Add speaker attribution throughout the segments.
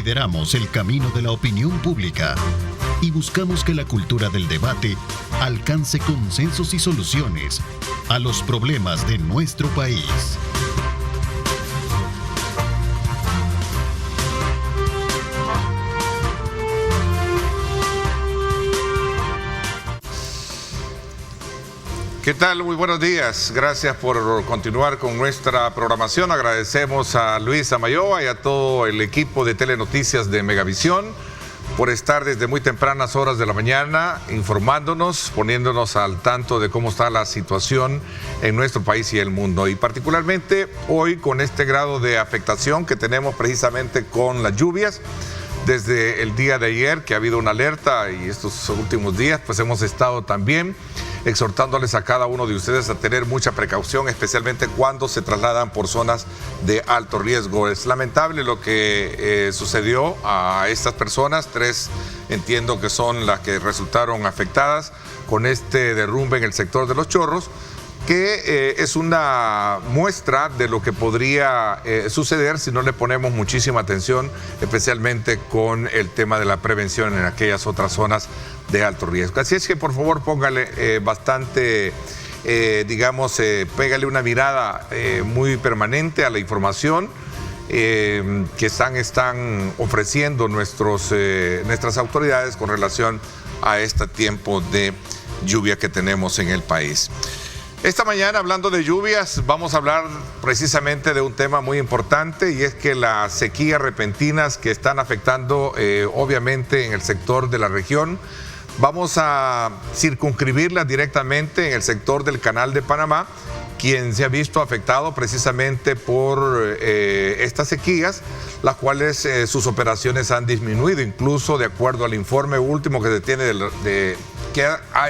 Speaker 1: Lideramos el camino de la opinión pública y buscamos que la cultura del debate alcance consensos y soluciones a los problemas de nuestro país.
Speaker 2: ¿Qué tal? Muy buenos días. Gracias por continuar con nuestra programación. Agradecemos a Luis Amayoa y a todo el equipo de Telenoticias de Megavisión por estar desde muy tempranas horas de la mañana informándonos, poniéndonos al tanto de cómo está la situación en nuestro país y el mundo. Y particularmente hoy con este grado de afectación que tenemos precisamente con las lluvias. Desde el día de ayer que ha habido una alerta y estos últimos días pues hemos estado también exhortándoles a cada uno de ustedes a tener mucha precaución, especialmente cuando se trasladan por zonas de alto riesgo. Es lamentable lo que sucedió a estas personas, 3 entiendo que son las que resultaron afectadas con este derrumbe en el sector de Los Chorros, que es una muestra de lo que podría suceder si no le ponemos muchísima atención, especialmente con el tema de la prevención en aquellas otras zonas de alto riesgo. Así es que por favor póngale bastante, pégale una mirada muy permanente a la información que están ofreciendo nuestras autoridades con relación a este tiempo de lluvia que tenemos en el país. Esta mañana, hablando de lluvias, vamos a hablar precisamente de un tema muy importante y es que las sequías repentinas que están afectando obviamente en el sector de la región, vamos a circunscribirlas directamente en el sector del Canal de Panamá, quien se ha visto afectado precisamente por estas sequías, las cuales sus operaciones han disminuido, incluso de acuerdo al informe último que se tiene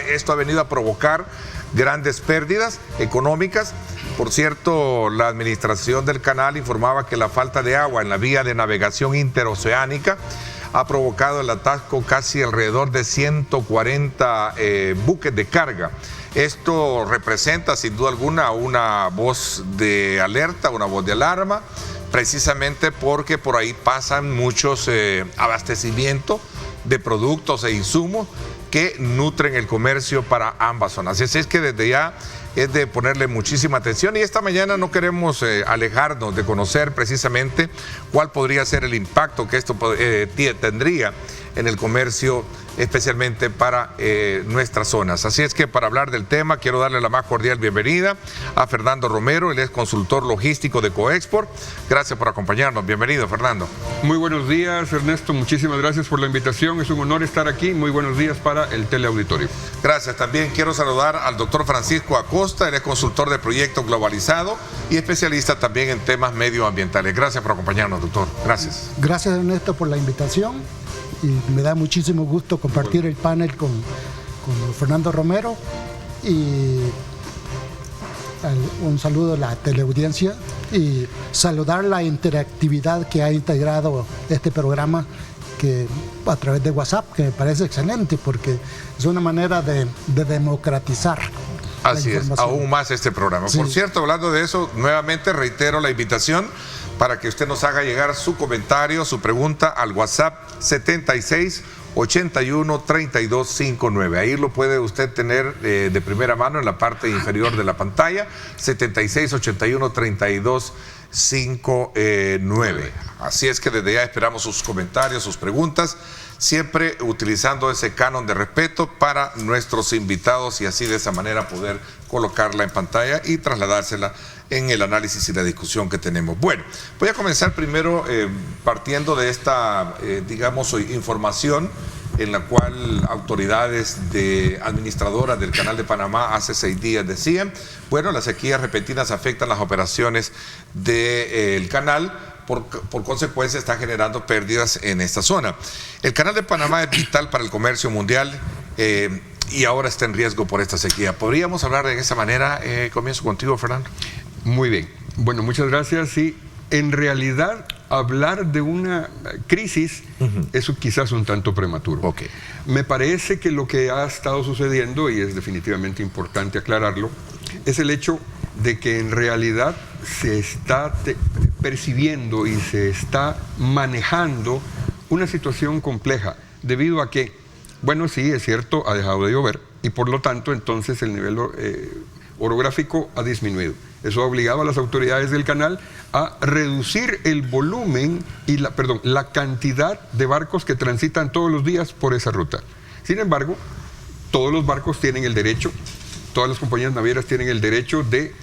Speaker 2: esto ha venido a provocar grandes pérdidas económicas. Por cierto, la administración del canal informaba que la falta de agua en la vía de navegación interoceánica ha provocado el atasco casi alrededor de 140 buques de carga. Esto representa sin duda alguna una voz de alerta, una voz de alarma, precisamente porque por ahí pasan muchos abastecimientos de productos e insumos que nutren el comercio para ambas zonas. Así es que desde ya es de ponerle muchísima atención y esta mañana no queremos alejarnos de conocer precisamente cuál podría ser el impacto que esto tendría en el comercio, especialmente para nuestras zonas. Así es que para hablar del tema quiero darle la más cordial bienvenida a Fernando Romero, él es consultor logístico de Coexport. Gracias por acompañarnos. Bienvenido, Fernando.
Speaker 3: Muy buenos días, Ernesto. Muchísimas gracias por la invitación. Es un honor estar aquí. Muy buenos días para el teleauditorio.
Speaker 2: Gracias. También quiero saludar al doctor Francisco Acosta, él es consultor de proyecto globalizado y especialista también en temas medioambientales. Gracias por acompañarnos, doctor. Gracias.
Speaker 4: Gracias, Ernesto, por la invitación. Y me da muchísimo gusto compartir el panel con Fernando Romero y un saludo a la teleaudiencia y saludar la interactividad que ha integrado este programa que a través de WhatsApp, que me parece excelente porque es una manera de democratizar.
Speaker 2: Así es, aún más este programa. Sí. Por cierto, hablando de eso, nuevamente reitero la invitación para que usted nos haga llegar su comentario, su pregunta al WhatsApp 76 81 32 59. Ahí lo puede usted tener de primera mano en la parte inferior de la pantalla, 76 81 32 59. Así es que desde ya esperamos sus comentarios, sus preguntas, siempre utilizando ese canon de respeto para nuestros invitados y así de esa manera poder colocarla en pantalla y trasladársela en el análisis y la discusión que tenemos. Bueno, voy a comenzar primero partiendo de esta, información en la cual autoridades administradoras del Canal de Panamá hace 6 días decían, bueno, las sequías repentinas afectan las operaciones del canal, por consecuencia está generando pérdidas en esta zona. El Canal de Panamá es vital para el comercio mundial y ahora está en riesgo por esta sequía. ¿Podríamos hablar de esa manera? Comienzo contigo, Fernando.
Speaker 3: Muy bien. Bueno, muchas gracias. Sí, en realidad hablar de una crisis, eso quizás un tanto prematuro.
Speaker 2: Okay.
Speaker 3: Me parece que lo que ha estado sucediendo, y es definitivamente importante aclararlo, es el hecho de que en realidad se está percibiendo y se está manejando una situación compleja, debido a que, bueno, sí, es cierto, ha dejado de llover y por lo tanto entonces el nivel orográfico ha disminuido. Eso ha obligado a las autoridades del canal a reducir el volumen y la cantidad de barcos que transitan todos los días por esa ruta. Sin embargo, todos los barcos tienen el derecho, todas las compañías navieras tienen el derecho de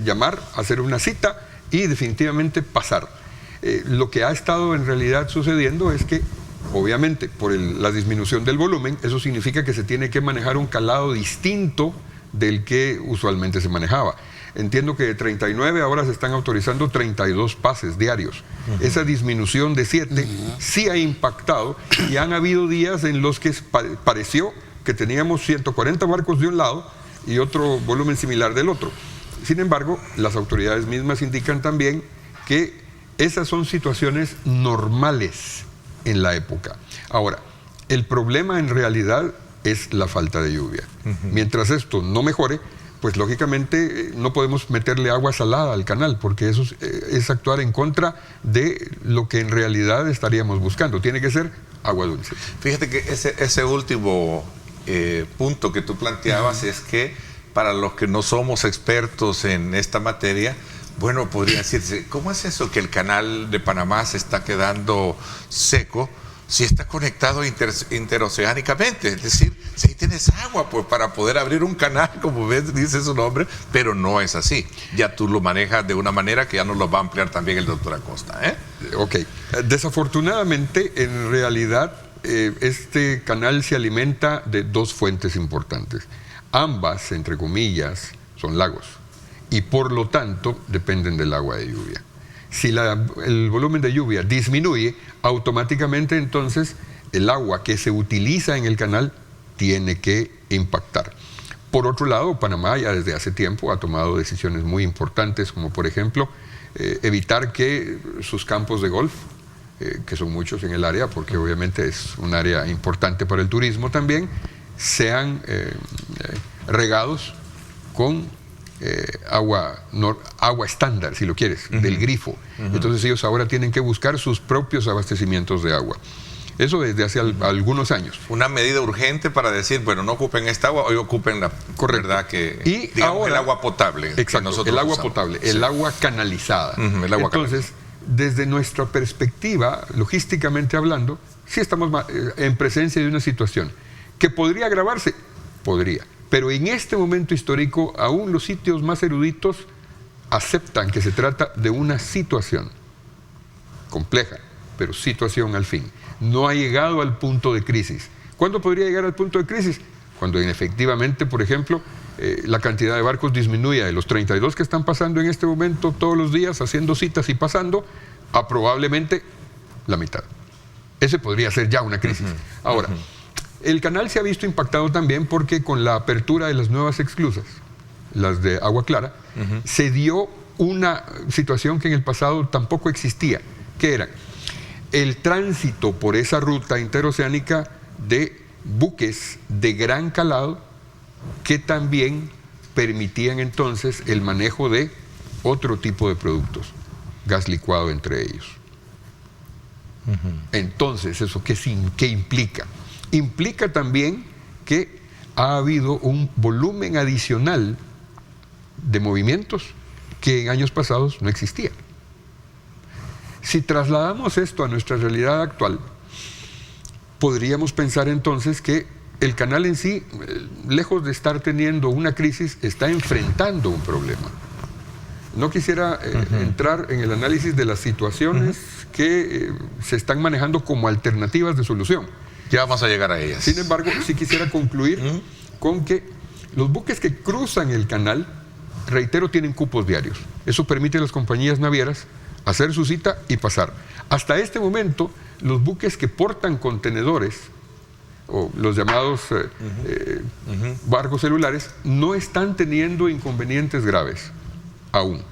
Speaker 3: llamar, hacer una cita y definitivamente pasar. Lo que ha estado en realidad sucediendo es que, obviamente, por la disminución del volumen, eso significa que se tiene que manejar un calado distinto del que usualmente se manejaba. Entiendo que de 39 ahora se están autorizando 32 pases diarios. Esa disminución de 7 sí ha impactado y han habido días en los que pareció que teníamos 140 barcos de un lado y otro volumen similar del otro. Sin embargo, las autoridades mismas indican también que esas son situaciones normales en la época. Ahora, el problema en realidad es la falta de lluvia. Mientras esto no mejore, pues lógicamente no podemos meterle agua salada al canal, porque eso es actuar en contra de lo que en realidad estaríamos buscando. Tiene que ser agua dulce.
Speaker 2: Fíjate que ese último punto que tú planteabas es que para los que no somos expertos en esta materia, bueno, podría decirse, ¿cómo es eso que el canal de Panamá se está quedando seco si está conectado interoceánicamente? Es decir, si tienes agua pues, para poder abrir un canal, como ves, dice su nombre, pero no es así. Ya tú lo manejas de una manera que ya nos lo va a ampliar también el doctor Acosta.
Speaker 3: Ok. Desafortunadamente, en realidad, este canal se alimenta de dos fuentes importantes. Ambas, entre comillas, son lagos y por lo tanto dependen del agua de lluvia. Si el volumen de lluvia disminuye, automáticamente entonces el agua que se utiliza en el canal tiene que impactar. Por otro lado, Panamá ya desde hace tiempo ha tomado decisiones muy importantes, como por ejemplo evitar que sus campos de golf, que son muchos en el área, porque obviamente es un área importante para el turismo también, sean regados con agua estándar, si lo quieres, del grifo. Entonces ellos ahora tienen que buscar sus propios abastecimientos de agua. Eso desde hace algunos años.
Speaker 2: Una medida urgente para decir, bueno, no ocupen esta agua, hoy ocupen la verdad que
Speaker 3: y
Speaker 2: digamos
Speaker 3: ahora,
Speaker 2: el agua potable.
Speaker 3: Exacto, el agua potable, el agua canalizada. Entonces, desde nuestra perspectiva, logísticamente hablando, sí estamos en presencia de una situación que podría agravarse, podría. Pero en este momento histórico, aún los sitios más eruditos aceptan que se trata de una situación compleja, pero situación al fin. No ha llegado al punto de crisis. ¿Cuándo podría llegar al punto de crisis? Cuando efectivamente, por ejemplo, la cantidad de barcos disminuya de los 32 que están pasando en este momento todos los días, haciendo citas y pasando, a probablemente la mitad. Ese podría ser ya una crisis. Ahora, el canal se ha visto impactado también porque con la apertura de las nuevas esclusas, las de agua clara, se dio una situación que en el pasado tampoco existía, que era el tránsito por esa ruta interoceánica de buques de gran calado que también permitían entonces el manejo de otro tipo de productos, gas licuado entre ellos. Entonces, ¿eso qué implica? Implica también que ha habido un volumen adicional de movimientos que en años pasados no existía. Si trasladamos esto a nuestra realidad actual, podríamos pensar entonces que el canal en sí, lejos de estar teniendo una crisis, está enfrentando un problema. No quisiera entrar en el análisis de las situaciones que se están manejando como alternativas de solución.
Speaker 2: Ya vamos a llegar a ellas.
Speaker 3: Sin embargo, sí quisiera concluir con que los buques que cruzan el canal, reitero, tienen cupos diarios. Eso permite a las compañías navieras hacer su cita y pasar. Hasta este momento, los buques que portan contenedores, o los llamados barcos celulares, no están teniendo inconvenientes graves. Aún,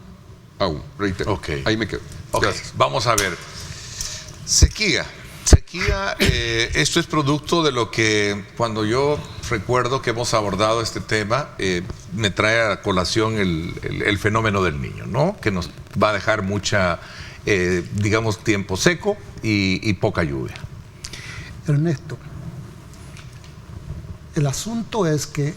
Speaker 3: reitero. Ahí me quedo.
Speaker 2: Gracias. Vamos a ver. Sequía, esto es producto de lo que cuando yo recuerdo que hemos abordado este tema, me trae a colación el fenómeno del Niño, ¿no? Que nos va a dejar mucha, digamos, tiempo seco y poca lluvia.
Speaker 4: Ernesto, el asunto es que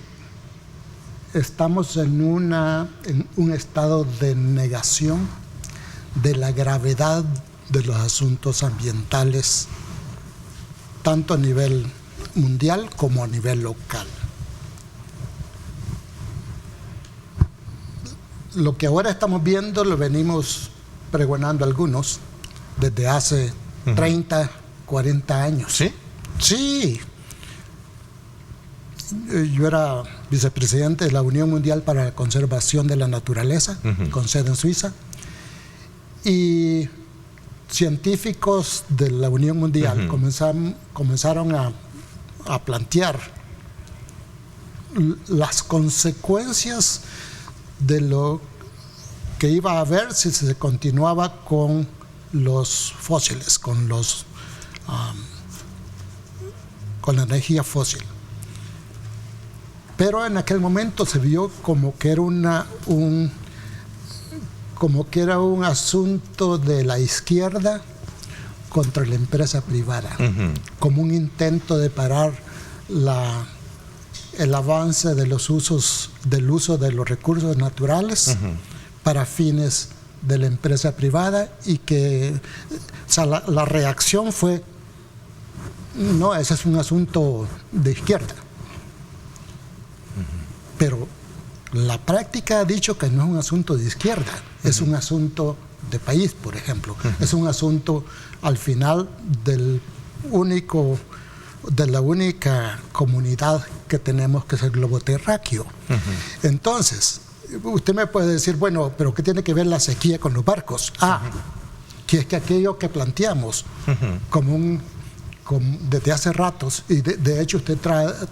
Speaker 4: estamos en un estado de negación de la gravedad de los asuntos ambientales, tanto a nivel mundial como a nivel local. Lo que ahora estamos viendo lo venimos pregonando algunos desde hace 30, 40 años.
Speaker 2: ¿Sí?
Speaker 4: Sí. Yo era vicepresidente de la Unión Mundial para la Conservación de la Naturaleza, con sede en Suiza, y científicos de la Unión Mundial comenzaron a plantear las consecuencias de lo que iba a haber si se continuaba con los fósiles, con la energía fósil. Pero en aquel momento se vio como que era un asunto de la izquierda contra la empresa privada, como un intento de parar el avance del uso de los recursos naturales para fines de la empresa privada, y que, o sea, la reacción fue: no, ese es un asunto de izquierda. Pero la práctica ha dicho que no es un asunto de izquierda, es un asunto de país, por ejemplo. Es un asunto, al final, de la única comunidad que tenemos, que es el globo terráqueo. Entonces, usted me puede decir, bueno, pero ¿qué tiene que ver la sequía con los barcos? Que es que aquello que planteamos desde hace ratos, y de hecho usted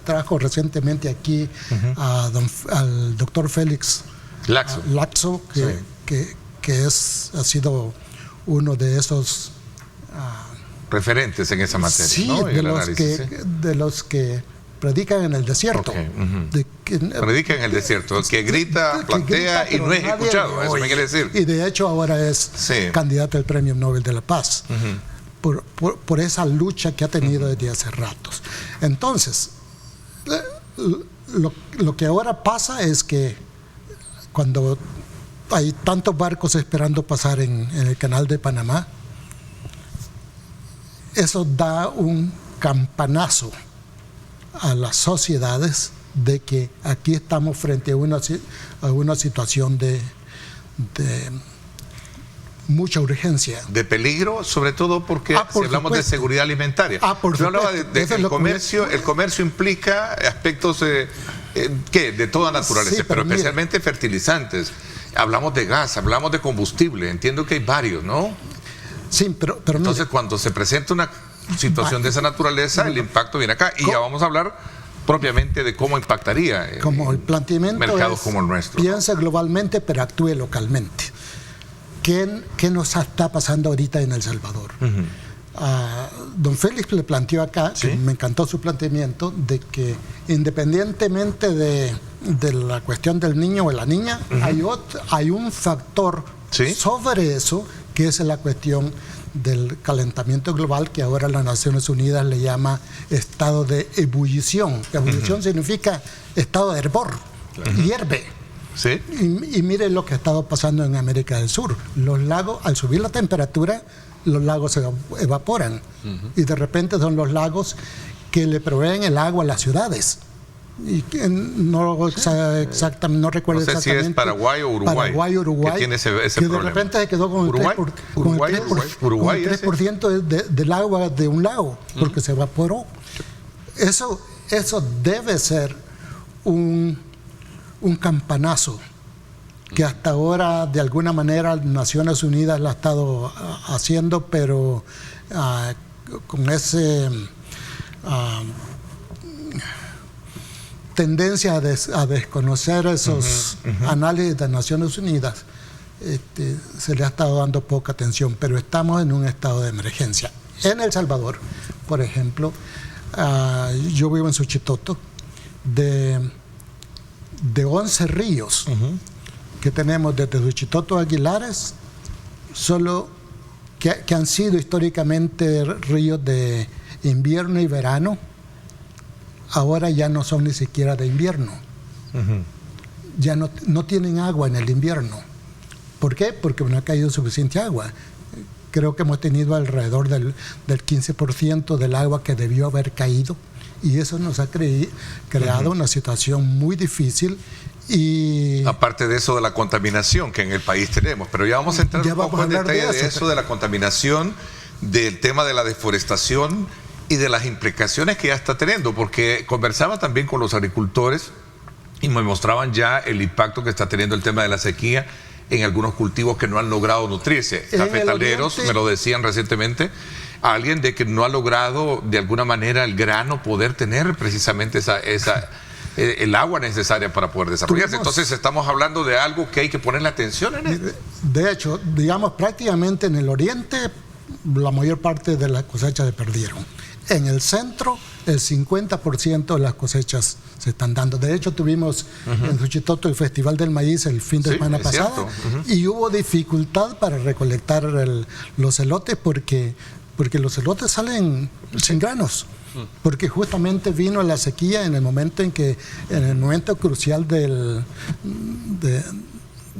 Speaker 4: trajo recientemente aquí al doctor Félix Laxo, que ha sido uno de esos
Speaker 2: referentes en esa materia,
Speaker 4: sí,
Speaker 2: ¿no?
Speaker 4: de los que predican en el desierto.
Speaker 2: Predica en el desierto, que grita, plantea y no es escuchado, eso me quiere decir.
Speaker 4: Y de hecho ahora es candidato al Premio Nobel de la Paz. Por esa lucha que ha tenido desde hace ratos. Entonces, lo que ahora pasa es que cuando hay tantos barcos esperando pasar en el canal de Panamá, eso da un campanazo a las sociedades de que aquí estamos frente a una situación de mucha urgencia.
Speaker 2: De peligro, sobre todo porque si hablamos de seguridad alimentaria. Yo hablaba de que el comercio implica aspectos de toda naturaleza, sí, pero especialmente fertilizantes. Hablamos de gas, hablamos de combustible, entiendo que hay varios, ¿no?
Speaker 4: Sí, pero
Speaker 2: entonces cuando se presenta una situación de esa naturaleza, el impacto viene acá. Y ya vamos a hablar propiamente de cómo impactaría
Speaker 4: como el planteamiento
Speaker 2: mercados como el nuestro.
Speaker 4: Piensa globalmente, pero actúe localmente. ¿Qué nos está pasando ahorita en El Salvador? Don Félix le planteó acá, que me encantó su planteamiento, de que independientemente de la cuestión del niño o la niña, hay un factor sobre eso, que es la cuestión del calentamiento global, que ahora las Naciones Unidas le llama estado de ebullición. Ebullición significa estado de hervor, hierve.
Speaker 2: ¿Sí?
Speaker 4: Y mire lo que ha estado pasando en América del Sur. Los lagos, al subir la temperatura, los lagos se evaporan. Y de repente son los lagos que le proveen el agua a las ciudades. Y no exactamente, no recuerdo exactamente.
Speaker 2: No sé si es Paraguay o Uruguay.
Speaker 4: Que
Speaker 2: tiene ese
Speaker 4: que
Speaker 2: problema.
Speaker 4: De repente se quedó con el 3% del agua de un lago, porque se evaporó. Eso debe ser un campanazo que hasta ahora de alguna manera Naciones Unidas la ha estado haciendo, pero con ese tendencia a desconocer esos análisis de Naciones Unidas, se le ha estado dando poca atención, pero estamos en un estado de emergencia. En El Salvador, por ejemplo, yo vivo en Suchitoto, de 11 ríos que tenemos desde Suchitoto a Aguilares, solo que han sido históricamente ríos de invierno y verano, ahora ya no son ni siquiera de invierno. Ya no tienen agua en el invierno. ¿Por qué? Porque no ha caído suficiente agua. Creo que hemos tenido alrededor del 15% del agua que debió haber caído, y eso nos ha creado una situación muy difícil. Y
Speaker 2: aparte de eso, de la contaminación que en el país tenemos, pero ya vamos a entrar un poco en detalle de eso, de la contaminación, del tema de la deforestación y de las implicaciones que ya está teniendo, porque conversaba también con los agricultores y me mostraban ya el impacto que está teniendo el tema de la sequía en algunos cultivos que no han logrado nutrirse. Cafetaleros, me lo decían recientemente, alguien de que no ha logrado de alguna manera el grano poder tener precisamente el agua necesaria para poder desarrollarse. Entonces estamos hablando de algo que hay que ponerle atención en esto.
Speaker 4: De hecho, digamos, prácticamente en el oriente la mayor parte de las cosechas se perdieron. En el centro, el 50% de las cosechas se están dando. De hecho, tuvimos en Suchitoto el Festival del Maíz el fin de semana pasada, y hubo dificultad para recolectar los elotes porque los elotes salen sin granos. Porque justamente vino la sequía en el momento crucial de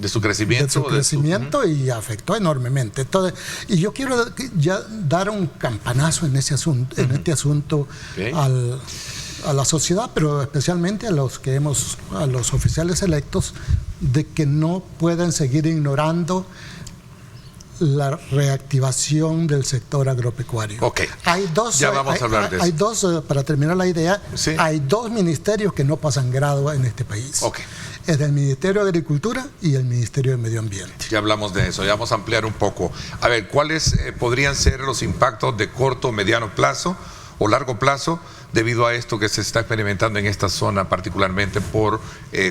Speaker 2: su crecimiento,
Speaker 4: y afectó enormemente. Entonces, y yo quiero ya dar un campanazo en ese asunto, este asunto a la sociedad, pero especialmente a los oficiales electos, de que no pueden seguir ignorando la reactivación del sector agropecuario. Hay dos,
Speaker 2: ya vamos a hablar de eso.
Speaker 4: Hay dos, para terminar la idea, hay dos ministerios que no pasan grado en este país. Es el Ministerio de Agricultura y el Ministerio de Medio Ambiente.
Speaker 2: Ya hablamos de eso, ya vamos a ampliar un poco. A ver, ¿cuáles podrían ser los impactos de corto, mediano plazo o largo plazo debido a esto que se está experimentando en esta zona, particularmente por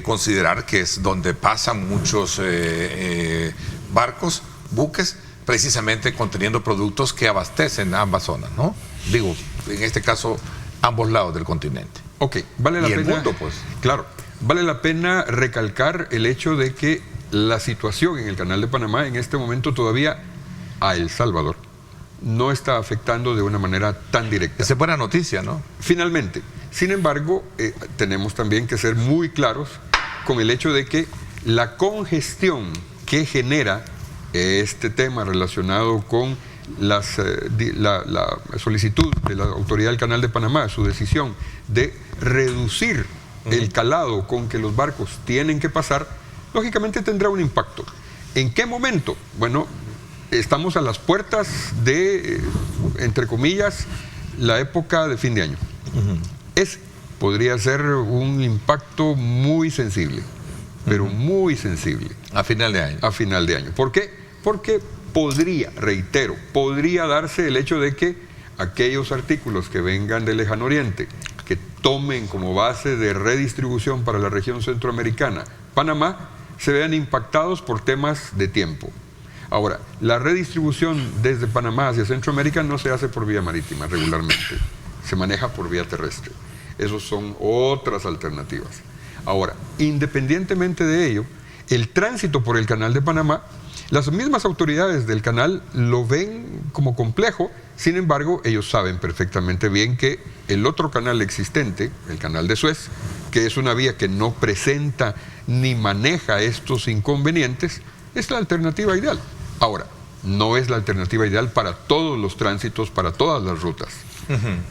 Speaker 2: considerar que es donde pasan muchos barcos, buques, precisamente conteniendo productos que abastecen ambas zonas, ¿no? Digo, en este caso, ambos lados del continente.
Speaker 3: Vale la pena.
Speaker 2: El mundo, pues.
Speaker 3: Claro, vale la pena recalcar el hecho de que la situación en el Canal de Panamá en este momento todavía a El Salvador no está afectando de una manera tan directa.
Speaker 2: Esa es buena noticia, ¿no?
Speaker 3: Finalmente. Sin embargo, tenemos también que ser muy claros con el hecho de que la congestión que genera este tema relacionado con la solicitud de la Autoridad del Canal de Panamá, su decisión de reducir el calado con que los barcos tienen que pasar, lógicamente tendrá un impacto. ¿En qué momento? Bueno, estamos a las puertas de, entre comillas, la época de fin de año. Podría ser un impacto muy sensible, pero muy sensible.
Speaker 2: A final de año.
Speaker 3: A final de año. ¿Por qué? Porque podría darse el hecho de que aquellos artículos que vengan del lejano oriente, que tomen como base de redistribución para la región centroamericana, Panamá, se vean impactados por temas de tiempo. Ahora, la redistribución desde Panamá hacia Centroamérica no se hace por vía marítima regularmente, se maneja por vía terrestre. Esas son otras alternativas. Ahora, independientemente de ello, el tránsito por el Canal de Panamá, las mismas autoridades del canal lo ven como complejo. Sin embargo, ellos saben perfectamente bien que el otro canal existente, el Canal de Suez, que es una vía que no presenta ni maneja estos inconvenientes, es la alternativa ideal. Ahora, no es la alternativa ideal para todos los tránsitos, para todas las rutas.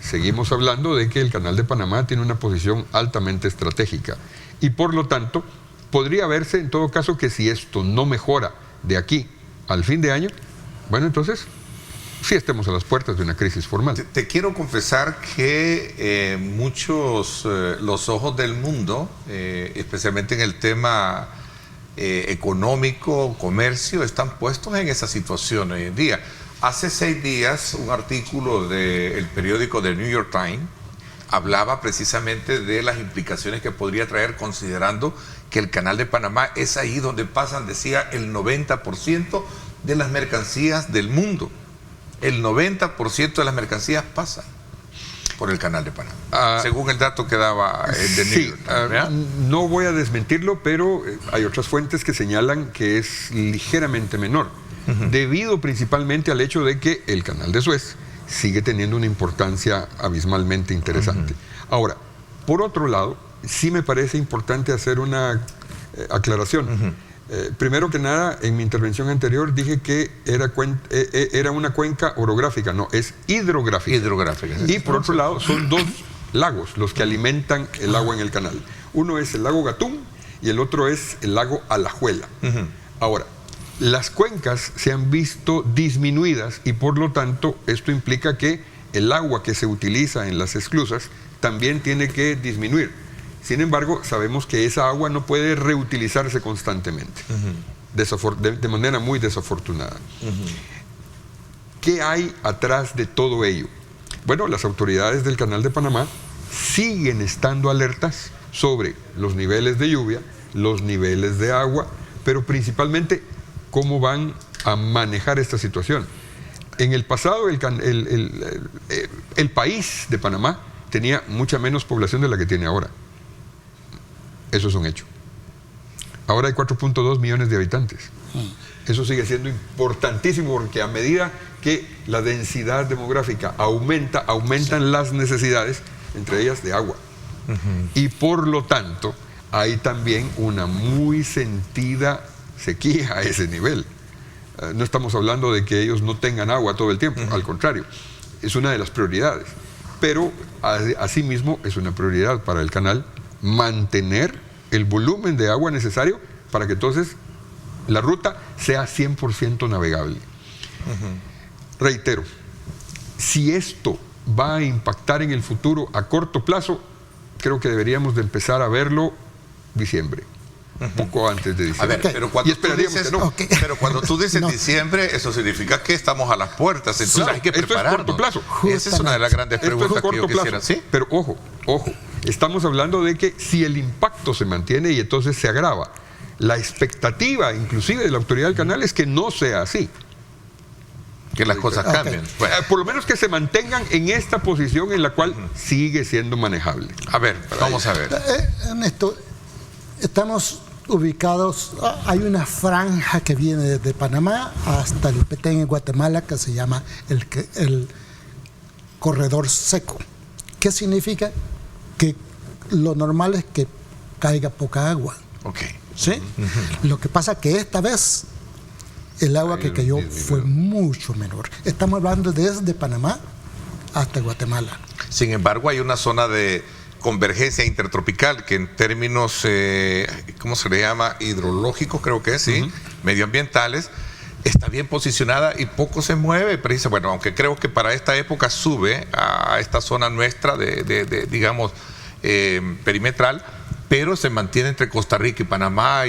Speaker 3: Seguimos hablando de que el Canal de Panamá tiene una posición altamente estratégica y por lo tanto podría verse en todo caso que si esto no mejora de aquí al fin de año, bueno, entonces sí estemos a las puertas de una crisis formal.
Speaker 2: Te quiero confesar que los ojos del mundo, especialmente en el tema económico, comercio, están puestos en esa situación hoy en día. Hace 6 días un artículo del periódico The New York Times hablaba precisamente de las implicaciones que podría traer, considerando que el Canal de Panamá es ahí donde pasan, decía, el 90% de las mercancías del mundo. El 90% de las mercancías pasan por el Canal de Panamá, según el dato que daba el de New York Times.
Speaker 3: No voy a desmentirlo, pero hay otras fuentes que señalan que es ligeramente menor, debido principalmente al hecho de que el Canal de Suez, sigue teniendo una importancia abismalmente interesante. Ahora, por otro lado, sí me parece importante hacer una aclaración. Primero que nada, en mi intervención anterior dije que era una cuenca orográfica, no, es hidrográfica. Y por otro lado, son dos lagos los que alimentan el agua en el canal. Uno es el lago Gatún y el otro es el lago Alajuela. Ahora, las cuencas se han visto disminuidas y por lo tanto esto implica que el agua que se utiliza en las esclusas también tiene que disminuir. Sin embargo, sabemos que esa agua no puede reutilizarse constantemente, de manera muy desafortunada. ¿Qué hay atrás de todo ello? Bueno, las autoridades del Canal de Panamá siguen estando alertas sobre los niveles de lluvia, los niveles de agua, pero principalmente cómo van a manejar esta situación. En el pasado, el país de Panamá tenía mucha menos población de la que tiene ahora. Eso es un hecho. Ahora hay 4.2 millones de habitantes. Eso sigue siendo importantísimo porque a medida que la densidad demográfica aumentan las necesidades, entre ellas de agua. Y por lo tanto, hay también una muy sentida sequía a ese nivel. No estamos hablando de que ellos no tengan agua todo el tiempo, al contrario, es una de las prioridades. Pero asimismo es una prioridad para el canal mantener el volumen de agua necesario para que entonces la ruta sea 100% navegable. Reitero, si esto va a impactar en el futuro a corto plazo, creo que deberíamos de empezar a verlo diciembre. Poco antes de diciembre.
Speaker 2: A ver, pero cuando tú dices diciembre, eso significa que estamos a las puertas, entonces hay que prepararnos.
Speaker 3: Esto es corto plazo.
Speaker 2: Esa es una de las grandes preguntas que yo quisiera. ¿Sí?
Speaker 3: Pero ojo, estamos hablando de que si el impacto se mantiene y entonces se agrava, la expectativa inclusive de la autoridad del canal es que no sea así.
Speaker 2: Que las cosas cambien.
Speaker 3: Bueno. Por lo menos que se mantengan en esta posición en la cual sigue siendo manejable.
Speaker 2: A ver, vamos a ver.
Speaker 4: Ernesto, estamos ubicados, hay una franja que viene desde Panamá hasta el Petén en Guatemala que se llama el corredor seco. ¿Qué significa? Que lo normal es que caiga poca agua. ¿Sí? Lo que pasa que esta vez el agua que cayó fue mucho menor. Estamos hablando desde Panamá hasta Guatemala.
Speaker 2: Sin embargo, hay una zona de convergencia intertropical que en términos, ¿cómo se le llama? Hidrológicos, creo que es, sí, medioambientales, está bien posicionada y poco se mueve. Pero bueno, aunque creo que para esta época sube a esta zona nuestra digamos, perimetral, pero se mantiene entre Costa Rica y Panamá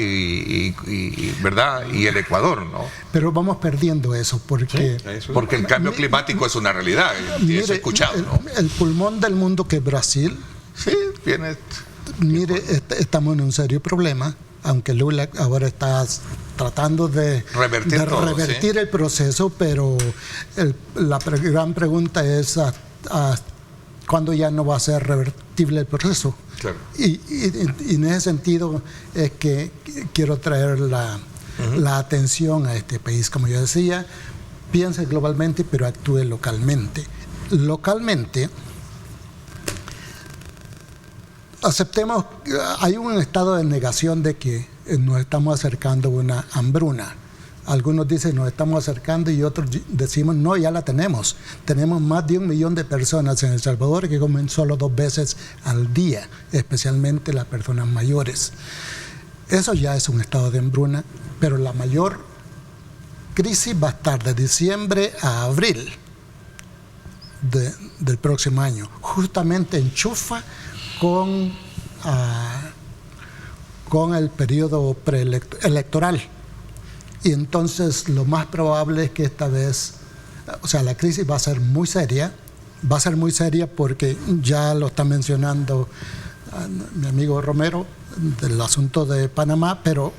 Speaker 2: ¿verdad? Y el Ecuador, ¿no?
Speaker 4: Pero vamos perdiendo eso porque...
Speaker 2: Sí, porque el cambio climático es una realidad, y eso he escuchado, ¿no?
Speaker 4: El pulmón del mundo que es Brasil...
Speaker 2: Sí, viene...
Speaker 4: Mire, estamos en un serio problema, aunque Lula ahora está tratando de revertir el proceso, pero la gran pregunta es ¿cuándo ya no va a ser revertible el proceso?
Speaker 3: Claro.
Speaker 4: Y en ese sentido es que quiero traer la atención a este país. Como yo decía, piense globalmente, pero actúe localmente. Localmente, aceptemos, hay un estado de negación de que nos estamos acercando a una hambruna. Algunos dicen nos estamos acercando y otros decimos no, ya la tenemos. Tenemos más de 1 millón de personas en El Salvador que comen solo 2 veces al día, especialmente las personas mayores. Eso ya es un estado de hambruna, pero la mayor crisis va a estar de diciembre a abril del próximo año. Justamente enchufa con el periodo preelectoral. Y entonces lo más probable es que esta vez, o sea, la crisis va a ser muy seria porque ya lo está mencionando mi amigo Romero del asunto de Panamá, pero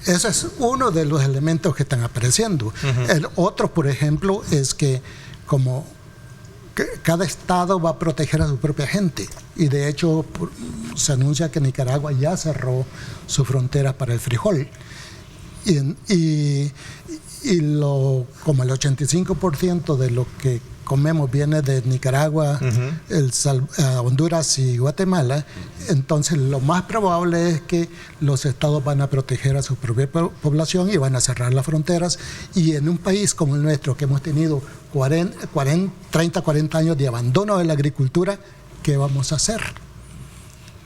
Speaker 4: ese es uno de los elementos que están apareciendo. El otro, por ejemplo, es que como cada estado va a proteger a su propia gente y de hecho se anuncia que Nicaragua ya cerró su frontera para el frijol. Y y como el 85% de lo que comemos viene de Nicaragua, Honduras y Guatemala, entonces lo más probable es que los estados van a proteger a su propia población y van a cerrar las fronteras. Y en un país como el nuestro, que hemos tenido 30, 40 años de abandono de la agricultura, ¿qué vamos a hacer?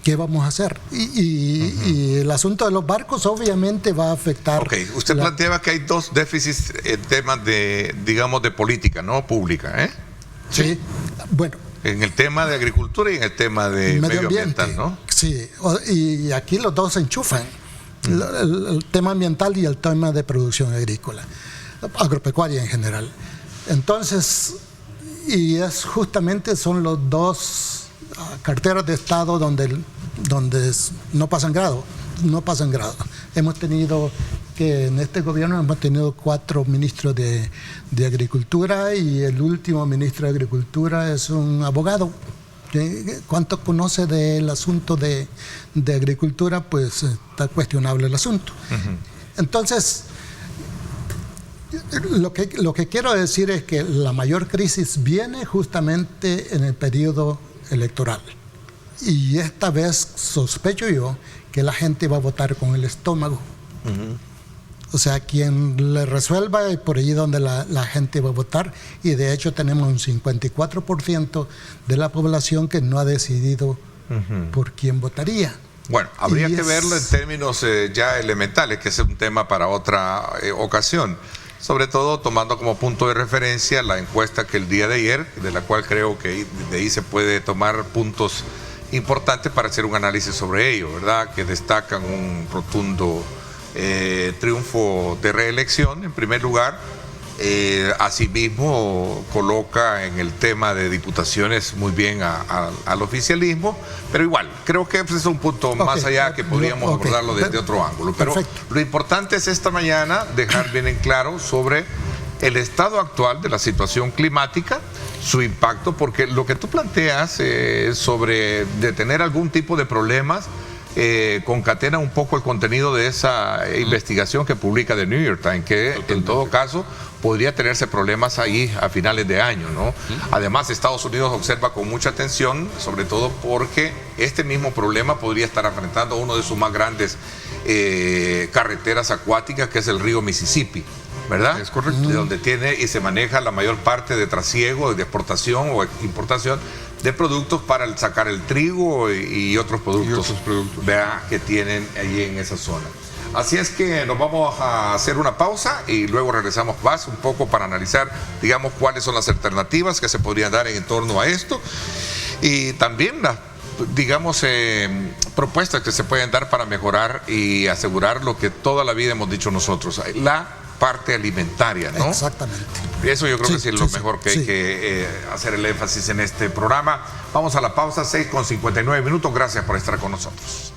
Speaker 4: ¿Qué vamos a hacer? Y el asunto de los barcos obviamente va a afectar.
Speaker 2: Ok, usted planteaba que hay dos déficits en temas de, digamos, de política, ¿no? Pública, ¿eh?
Speaker 4: Sí, bueno.
Speaker 2: En el tema de agricultura y en el tema de medio ambiental, ¿no?
Speaker 4: Sí, y aquí los dos se enchufan, el tema ambiental y el tema de producción agrícola, agropecuaria en general. Entonces, y es justamente son los dos carteras de Estado donde no pasan grado. Hemos tenido que en este gobierno hemos tenido 4 ministros de Agricultura, y el último ministro de Agricultura es un abogado. ¿Cuánto conoce del asunto de agricultura? Pues está cuestionable el asunto. Entonces, lo que quiero decir es que la mayor crisis viene justamente en el periodo electoral. Y esta vez sospecho yo que la gente va a votar con el estómago. O sea, quien le resuelva es por allí donde la gente va a votar. Y de hecho tenemos un 54% de la población que no ha decidido por quién votaría.
Speaker 2: Bueno, habría que verlo en términos ya elementales, que es un tema para otra ocasión. Sobre todo tomando como punto de referencia la encuesta que el día de ayer, de la cual creo que de ahí se puede tomar puntos importantes para hacer un análisis sobre ello, ¿verdad? Que destacan un rotundo triunfo de reelección, en primer lugar. Asimismo coloca en el tema de diputaciones muy bien al oficialismo, pero igual, creo que es un punto más allá que podríamos abordarlo desde otro ángulo. Pero lo importante es esta mañana dejar bien en claro sobre el estado actual de la situación climática, su impacto, porque lo que tú planteas sobre de tener algún tipo de problemas concatena un poco el contenido de esa investigación que publica The New York Times, que en todo caso podría tenerse problemas ahí a finales de año, ¿no? Además, Estados Unidos observa con mucha atención, sobre todo porque este mismo problema podría estar enfrentando uno de sus más grandes carreteras acuáticas, que es el río Mississippi, ¿verdad? Es correcto. De donde tiene y se maneja la mayor parte de trasiego, de exportación o importación de productos para sacar el trigo y otros productos, ¿verdad?, que tienen allí en esa zona. Así es que nos vamos a hacer una pausa y luego regresamos más un poco para analizar, digamos, cuáles son las alternativas que se podrían dar en torno a esto y también las, digamos, propuestas que se pueden dar para mejorar y asegurar lo que toda la vida hemos dicho nosotros, la parte alimentaria, ¿no?
Speaker 4: Exactamente.
Speaker 2: Eso yo creo que sí es lo mejor que hay que hacer el énfasis en este programa. Vamos a la pausa, 6:59. Gracias por estar con nosotros.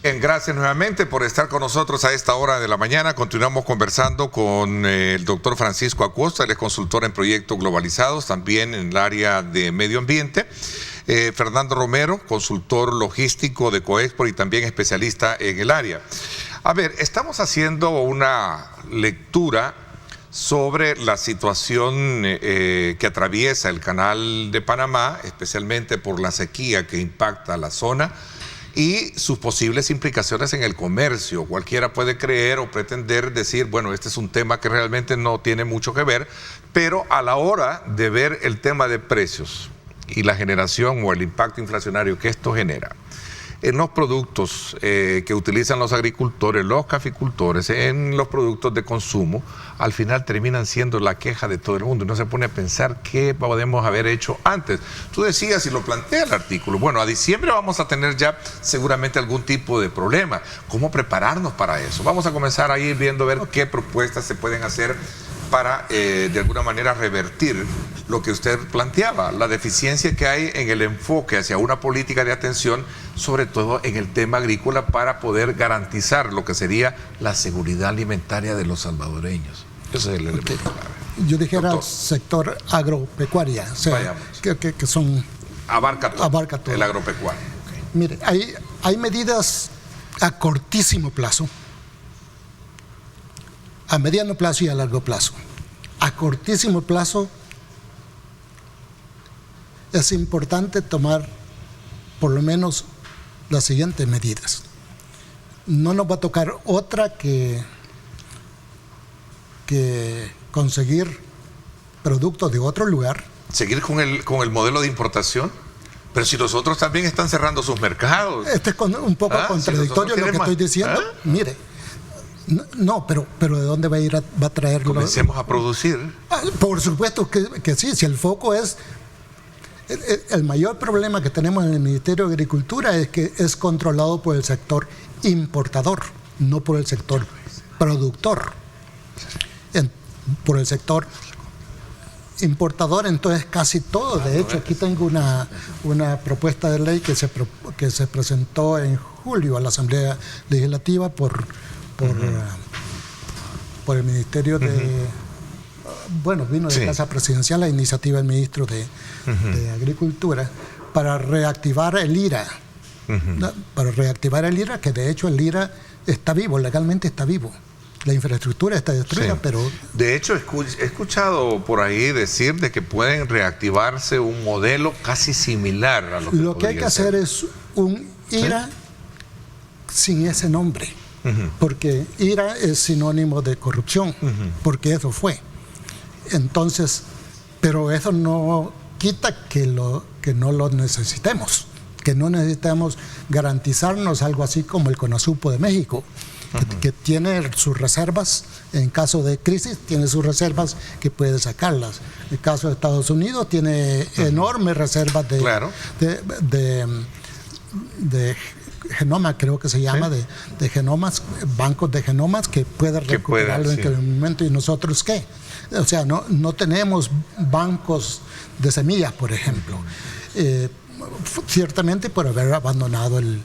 Speaker 2: Bien, gracias nuevamente por estar con nosotros a esta hora de la mañana. Continuamos conversando con el doctor Francisco Acosta, él es consultor en proyectos globalizados, también en el área de medio ambiente. Fernando Romero, consultor logístico de Coexport y también especialista en el área. A ver, estamos haciendo una lectura sobre la situación que atraviesa el Canal de Panamá, especialmente por la sequía que impacta a la zona y sus posibles implicaciones en el comercio. Cualquiera puede creer o pretender decir, bueno, este es un tema que realmente no tiene mucho que ver, pero a la hora de ver el tema de precios y la generación o el impacto inflacionario que esto genera en los productos que utilizan los agricultores, los caficultores, en los productos de consumo, al final terminan siendo la queja de todo el mundo. Y no se pone a pensar qué podemos haber hecho antes. Tú decías, y lo plantea el artículo, bueno, a diciembre vamos a tener ya seguramente algún tipo de problema. ¿Cómo prepararnos para eso? Vamos a comenzar a ir viendo, ver qué propuestas se pueden hacer para, de alguna manera, revertir lo que usted planteaba, la deficiencia que hay en el enfoque hacia una política de atención, sobre todo en el tema agrícola, para poder garantizar lo que sería la seguridad alimentaria de los salvadoreños. Ese es el elemento clave.
Speaker 4: yo dijera
Speaker 2: Doctor.
Speaker 4: sector agropecuaria, o sea,
Speaker 2: Vayamos.
Speaker 4: que son...
Speaker 2: Abarca todo.
Speaker 4: El
Speaker 2: agropecuario.
Speaker 4: Mire, hay medidas a cortísimo plazo, a mediano plazo y a largo plazo. A cortísimo plazo es importante tomar por lo menos las siguientes medidas. No nos va a tocar otra que conseguir productos de otro lugar.
Speaker 2: Seguir con el modelo de importación. Pero si los otros también están cerrando sus mercados.
Speaker 4: Este es un poco contradictorio
Speaker 2: si
Speaker 4: lo que estoy diciendo. Mire, no, pero ¿de dónde va a ir va a traerlo?
Speaker 2: Comencemos a producir.
Speaker 4: Por supuesto que sí, si el foco es... El mayor problema que tenemos en el Ministerio de Agricultura es que es controlado por el sector importador, no por el sector productor. Por el sector importador, entonces casi todo. De hecho, aquí tengo una propuesta de ley que se presentó en julio a la Asamblea Legislativa por el Ministerio de... Bueno, vino de Casa Presidencial la iniciativa del Ministro de Agricultura para reactivar el IRA. Para reactivar el IRA, que de hecho el IRA está vivo, legalmente está vivo. La infraestructura está destruida, pero...
Speaker 2: De hecho, he escuchado por ahí decir de que pueden reactivarse un modelo casi similar a
Speaker 4: lo que hay que hacer es un IRA sin ese nombre, porque IRA es sinónimo de corrupción, porque eso fue. Entonces, pero eso no quita que no lo necesitemos, que no necesitamos garantizarnos algo así como el CONASUPO de México, que tiene sus reservas, en caso de crisis tiene sus reservas que puede sacarlas. El caso de Estados Unidos tiene enormes reservas de genoma, creo que se llama, de genomas, bancos de genomas que puede recuperarlo en aquel momento. ¿Y nosotros qué? O sea, no tenemos bancos de semillas, por ejemplo. Ciertamente por haber abandonado el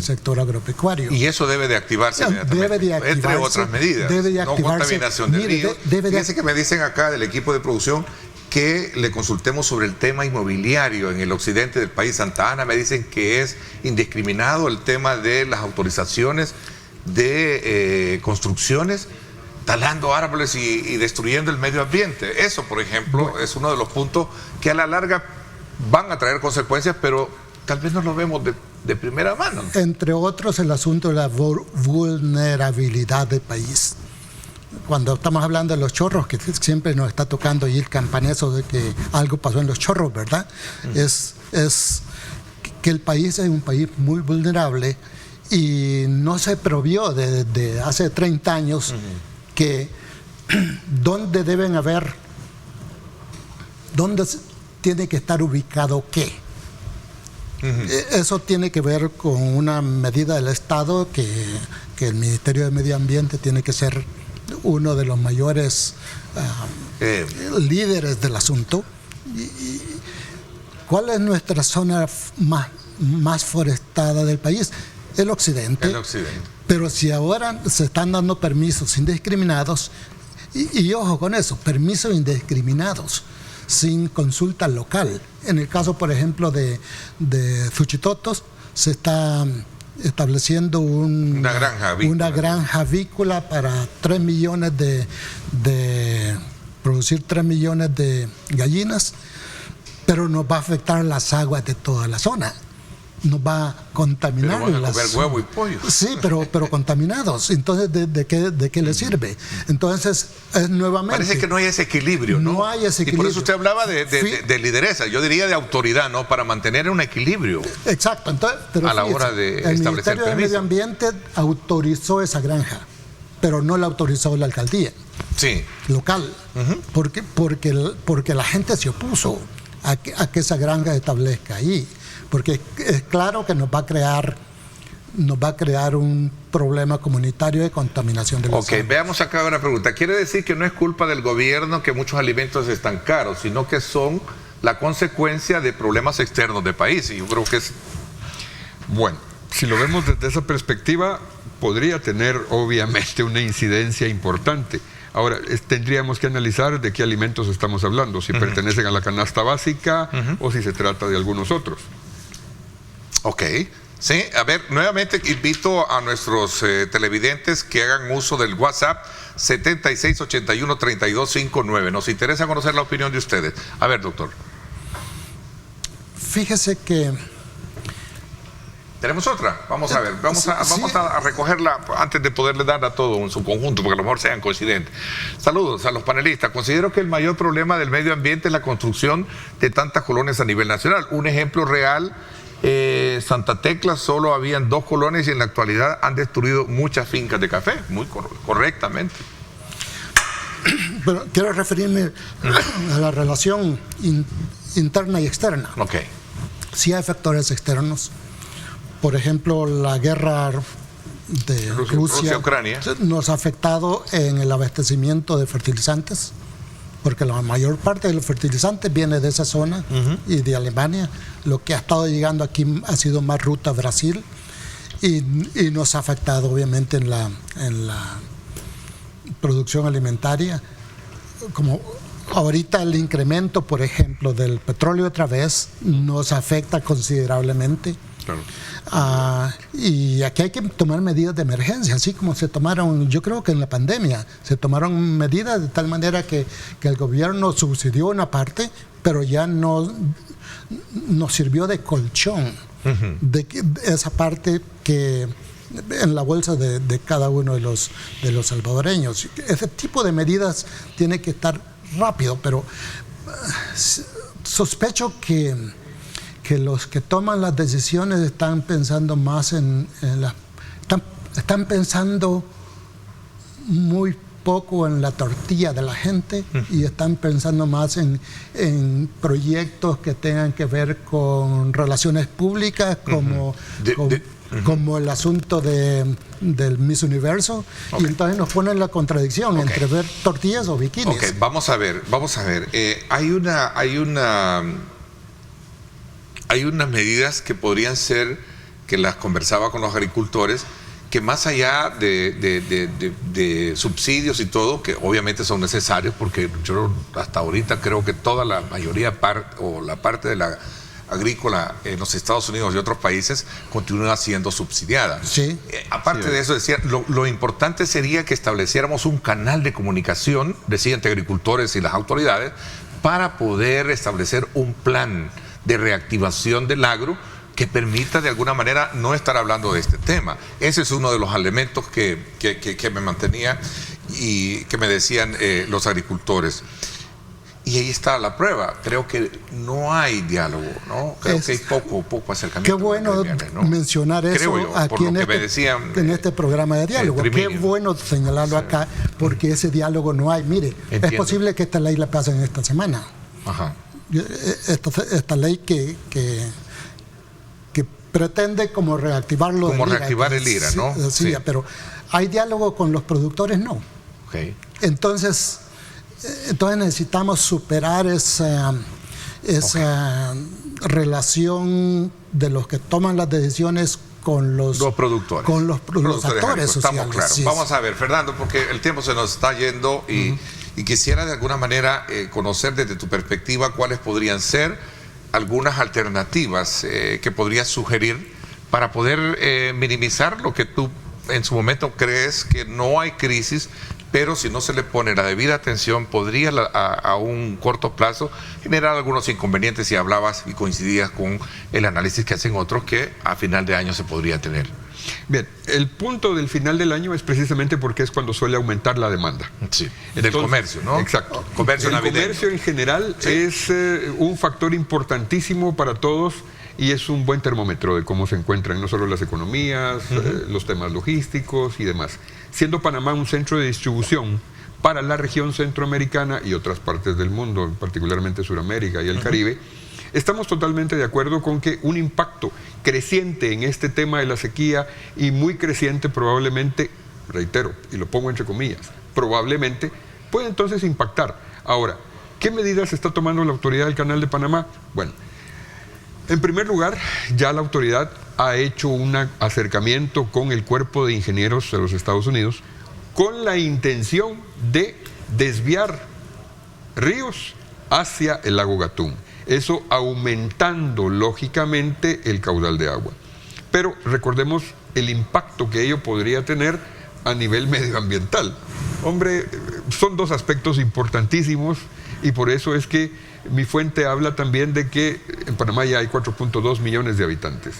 Speaker 4: sector agropecuario.
Speaker 2: Y eso debe de activarse inmediatamente.
Speaker 4: Debe de activarse.
Speaker 2: Entre otras medidas.
Speaker 4: Debe de
Speaker 2: no
Speaker 4: activarse.
Speaker 2: Contaminación del río. Fíjense que me dicen acá del equipo de producción que le consultemos sobre el tema inmobiliario en el occidente del país, Santa Ana. Me dicen que es indiscriminado el tema de las autorizaciones de construcciones, talando árboles y destruyendo el medio ambiente. Eso, por ejemplo, es uno de los puntos que a la larga van a traer consecuencias, pero tal vez no lo vemos de primera mano.
Speaker 4: Entre otros, el asunto de la vulnerabilidad del país. Cuando estamos hablando de los chorros, que siempre nos está tocando ir campanazo de que algo pasó en los chorros, ¿verdad? Es que el país es un país muy vulnerable y no se provió desde hace 30 años que dónde tiene que estar ubicado qué. Eso tiene que ver con una medida del Estado que el Ministerio de Medio Ambiente tiene que ser uno de los mayores líderes del asunto. ¿Cuál es nuestra zona más forestada del país? El occidente. Pero si ahora se están dando permisos indiscriminados, y ojo con eso, permisos indiscriminados, sin consulta local. En el caso, por ejemplo, de Suchitotos, se está estableciendo una granja avícola para 3 millones producir 3 millones de gallinas, pero nos va a afectar las aguas de toda la zona. Nos va a contaminar.
Speaker 2: Pero van a comer huevo y pollo.
Speaker 4: Sí, pero contaminados. Entonces, ¿de qué le sirve? Entonces, es nuevamente...
Speaker 2: Parece que no hay ese equilibrio, ¿no?
Speaker 4: No hay ese equilibrio.
Speaker 2: Y por eso usted hablaba de lideresa, yo diría de autoridad, ¿no? Para mantener un equilibrio.
Speaker 4: Exacto. Entonces, pero
Speaker 2: a la hora de establecer
Speaker 4: el Ministerio de Medio Ambiente autorizó esa granja, pero no la autorizó la alcaldía local. Porque la gente se opuso a que esa granja se establezca ahí. Porque es claro que nos va a crear un problema comunitario de contaminación de las aguas.
Speaker 2: Veamos acá una pregunta. ¿Quiere decir que no es culpa del gobierno que muchos alimentos están caros, sino que son la consecuencia de problemas externos del país? Y yo creo que es...
Speaker 3: Bueno, si lo vemos desde esa perspectiva, podría tener obviamente una incidencia importante. Ahora, tendríamos que analizar de qué alimentos estamos hablando, si pertenecen a la canasta básica o si se trata de algunos otros.
Speaker 2: Ok. Sí, a ver, nuevamente invito a nuestros televidentes que hagan uso del WhatsApp 7681-3259. Nos interesa conocer la opinión de ustedes. A ver, doctor.
Speaker 4: Fíjese que...
Speaker 2: ¿Tenemos otra? Vamos a ver, vamos a recogerla antes de poderle dar a todo en su conjunto, porque a lo mejor sean coincidentes. Saludos a los panelistas. Considero que el mayor problema del medio ambiente es la construcción de tantas colonias a nivel nacional. Un ejemplo real... Santa Tecla solo habían 2 colonias y en la actualidad han destruido muchas fincas de café, muy correctamente.
Speaker 4: Pero quiero referirme a la relación interna y externa.
Speaker 2: Ok.
Speaker 4: Sí hay factores externos. Por ejemplo, la guerra de Rusia-Ucrania nos ha afectado en el abastecimiento de fertilizantes, porque la mayor parte de los fertilizantes viene de esa zona y de Alemania. Lo que ha estado llegando aquí ha sido más ruta a Brasil y nos ha afectado obviamente en la producción alimentaria. Como ahorita el incremento, por ejemplo, del petróleo otra vez nos afecta considerablemente. Claro. Y aquí hay que tomar medidas de emergencia, así como se tomaron, yo creo que en la pandemia, se tomaron medidas de tal manera que el gobierno subsidió una parte, pero ya no sirvió de colchón de esa parte que en la bolsa de cada uno de los salvadoreños. Ese tipo de medidas tiene que estar rápido, pero sospecho que los que toman las decisiones están pensando más están pensando muy poco en la tortilla de la gente y están pensando más en proyectos que tengan que ver con relaciones públicas, como el asunto del Miss Universo, y entonces nos ponen la contradicción entre ver tortillas o bikinis.
Speaker 2: Ok, vamos a ver. Hay unas medidas que podrían ser, que las conversaba con los agricultores, que más allá de subsidios y todo, que obviamente son necesarios, porque yo hasta ahorita creo que toda la mayoría o la parte de la agrícola en los Estados Unidos y otros países continúa siendo subsidiada.
Speaker 4: Sí.
Speaker 2: Aparte de eso, decía, lo importante sería que estableciéramos un canal de comunicación, decía, entre agricultores y las autoridades, para poder establecer un plan de reactivación del agro que permita de alguna manera no estar hablando de este tema. Ese es uno de los elementos que me mantenía y que me decían los agricultores. Y ahí está la prueba. Creo que no hay diálogo, ¿no? Creo que hay poco acercamiento.
Speaker 4: Qué bueno mencionar eso aquí en este programa de diálogo. Qué bueno señalarlo acá, porque ese diálogo no hay. Mire, es posible que esta ley la pasen esta semana.
Speaker 2: Ajá.
Speaker 4: Esta ley que pretende como reactivarlo.
Speaker 2: Como reactivar el IRA, ¿no?
Speaker 4: Sí, pero hay diálogo con los productores, no.
Speaker 2: Okay.
Speaker 4: Entonces necesitamos superar esa relación de los que toman las decisiones con los productores, con los actores sociales.
Speaker 2: Estamos claros.
Speaker 4: Sí,
Speaker 2: vamos a ver, Fernando, porque el tiempo se nos está yendo y quisiera de alguna manera conocer desde tu perspectiva cuáles podrían ser algunas alternativas que podrías sugerir para poder minimizar lo que tú en su momento crees que no hay crisis, pero si no se le pone la debida atención podría a un corto plazo generar algunos inconvenientes, y hablabas y coincidías con el análisis que hacen otros que a final de año se podría tener.
Speaker 3: Bien, el punto del final del año es precisamente porque es cuando suele aumentar la demanda.
Speaker 2: Sí, del comercio, ¿no?
Speaker 3: Exacto.
Speaker 2: El comercio
Speaker 3: en general es un factor importantísimo para todos y es un buen termómetro de cómo se encuentran no solo las economías, los temas logísticos y demás. Siendo Panamá un centro de distribución para la región centroamericana y otras partes del mundo, particularmente Sudamérica y el Caribe, estamos totalmente de acuerdo con que un impacto creciente en este tema de la sequía, y muy creciente probablemente, reitero, y lo pongo entre comillas, probablemente, puede entonces impactar. Ahora, ¿qué medidas está tomando la autoridad del Canal de Panamá? Bueno, en primer lugar, ya la autoridad ha hecho un acercamiento con el Cuerpo de Ingenieros de los Estados Unidos con la intención de desviar ríos hacia el lago Gatún. Eso aumentando lógicamente el caudal de agua. Pero recordemos el impacto que ello podría tener a nivel medioambiental. Hombre, son dos aspectos importantísimos y por eso es que mi fuente habla también de que en Panamá ya hay 4.2 millones de habitantes.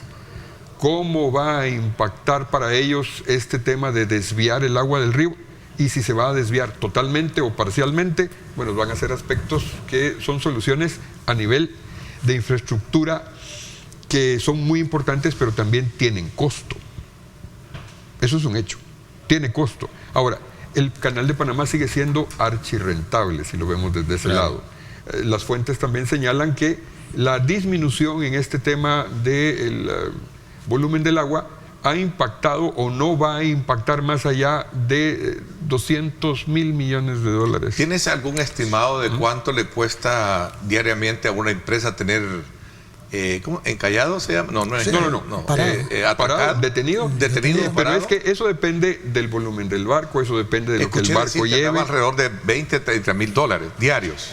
Speaker 3: ¿Cómo va a impactar para ellos este tema de desviar el agua del río? Y si se va a desviar totalmente o parcialmente, bueno, van a ser aspectos que son soluciones a nivel de infraestructura que son muy importantes, pero también tienen costo. Eso es un hecho, tiene costo. Ahora, el Canal de Panamá sigue siendo archirrentable, si lo vemos desde ese lado. Las fuentes también señalan que la disminución en este tema del volumen del agua ha impactado o no va a impactar más allá de 200.000 millones de dólares.
Speaker 2: ¿Tienes algún estimado de cuánto le cuesta diariamente a una empresa tener ¿cómo? ¿Encallado se llama? No,
Speaker 3: sí, no. Parado, detenido,
Speaker 2: parado.
Speaker 3: Pero es que eso depende del volumen del barco, eso depende de lo que el barco lleve.
Speaker 2: Alrededor de 20, 30 mil dólares diarios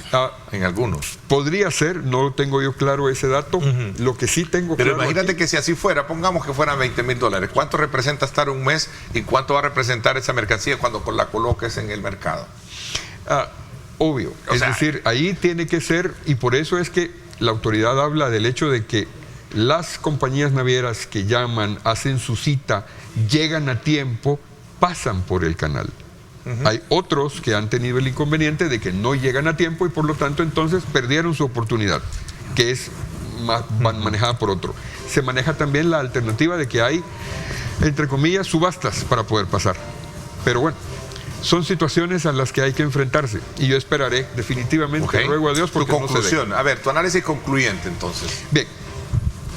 Speaker 2: en algunos.
Speaker 3: Podría ser, no tengo yo claro ese dato. Lo que sí tengo
Speaker 2: pero
Speaker 3: claro.
Speaker 2: Pero imagínate
Speaker 3: aquí,
Speaker 2: que si así fuera, pongamos que fueran 20 mil dólares. ¿Cuánto representa estar un mes y cuánto va a representar esa mercancía cuando la coloques en el mercado?
Speaker 3: Obvio. Es decir, ahí tiene que ser, y por eso es que la autoridad habla del hecho de que las compañías navieras que llaman, hacen su cita, llegan a tiempo, pasan por el canal. Hay otros que han tenido el inconveniente de que no llegan a tiempo y por lo tanto entonces perdieron su oportunidad, que es manejada por otro. Se maneja también la alternativa de que hay, entre comillas, subastas para poder pasar. Pero bueno, son situaciones a las que hay que enfrentarse y yo esperaré definitivamente, ruego a Dios porque
Speaker 2: tu conclusión,
Speaker 3: no se
Speaker 2: a ver, tu análisis concluyente entonces.
Speaker 3: Bien,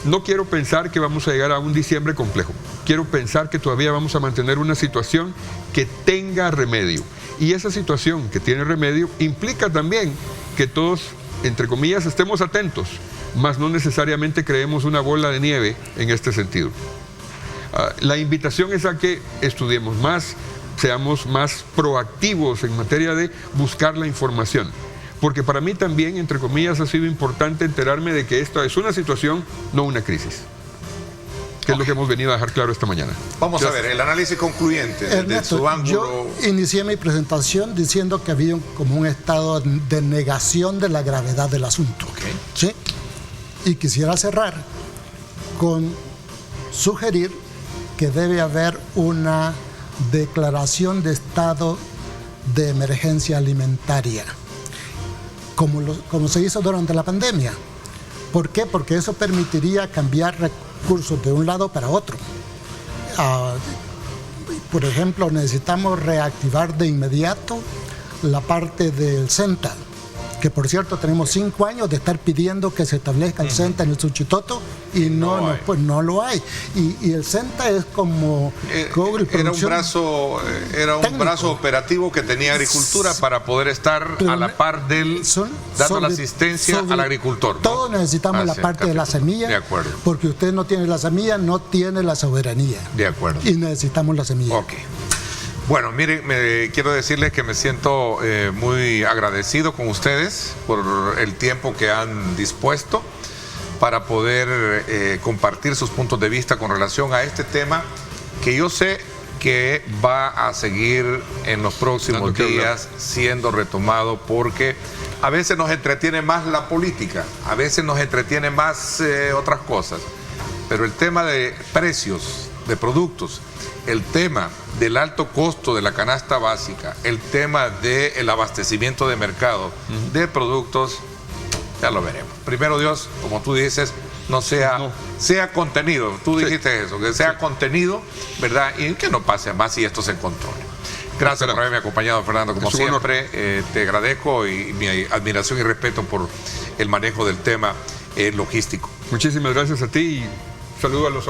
Speaker 3: no quiero pensar que vamos a llegar a un diciembre complejo, quiero pensar que todavía vamos a mantener una situación que tenga remedio y esa situación que tiene remedio implica también que todos, entre comillas, estemos atentos, mas no necesariamente creemos una bola de nieve en este sentido. La invitación es a que estudiemos más, seamos más proactivos en materia de buscar la información. Porque para mí también, entre comillas, ha sido importante enterarme de que esto es una situación, no una crisis. Que es lo que hemos venido a dejar claro esta mañana.
Speaker 2: Vamos a ver, el análisis concluyente desde su ángulo.
Speaker 4: Yo inicié mi presentación diciendo que había como un estado de negación de la gravedad del asunto. ¿Sí? Y quisiera cerrar con sugerir que debe haber una declaración de estado de emergencia alimentaria, como se hizo durante la pandemia. ¿Por qué? Porque eso permitiría cambiar recursos de un lado para otro. Por ejemplo, necesitamos reactivar de inmediato la parte del CENTA, que por cierto tenemos 5 años de estar pidiendo que se establezca el CENTA en el Suchitoto y pues no lo hay. Y el CENTA es como
Speaker 2: era un brazo operativo que tenía agricultura para poder estar a la par del dando la asistencia al agricultor.
Speaker 4: Todos necesitamos la parte de la semilla,
Speaker 2: de acuerdo,
Speaker 4: porque usted no tiene la semilla, no tiene la soberanía.
Speaker 2: De acuerdo.
Speaker 4: Y necesitamos la semilla.
Speaker 2: Ok. Bueno, miren, quiero decirles que me siento muy agradecido con ustedes por el tiempo que han dispuesto para poder compartir sus puntos de vista con relación a este tema que yo sé que va a seguir en los próximos días siendo retomado porque a veces nos entretiene más la política, a veces nos entretiene más otras cosas, pero el tema de precios de productos, el tema del alto costo de la canasta básica, el tema del abastecimiento de mercado de productos, ya lo veremos. Primero Dios, como tú dices, sea contenido, tú dijiste eso, que sea contenido, ¿verdad? Y que no pase más y esto se controle. Gracias por haberme acompañado, Fernando, como siempre. Te agradezco y mi admiración y respeto por el manejo del tema logístico.
Speaker 3: Muchísimas gracias a ti y Saludo a la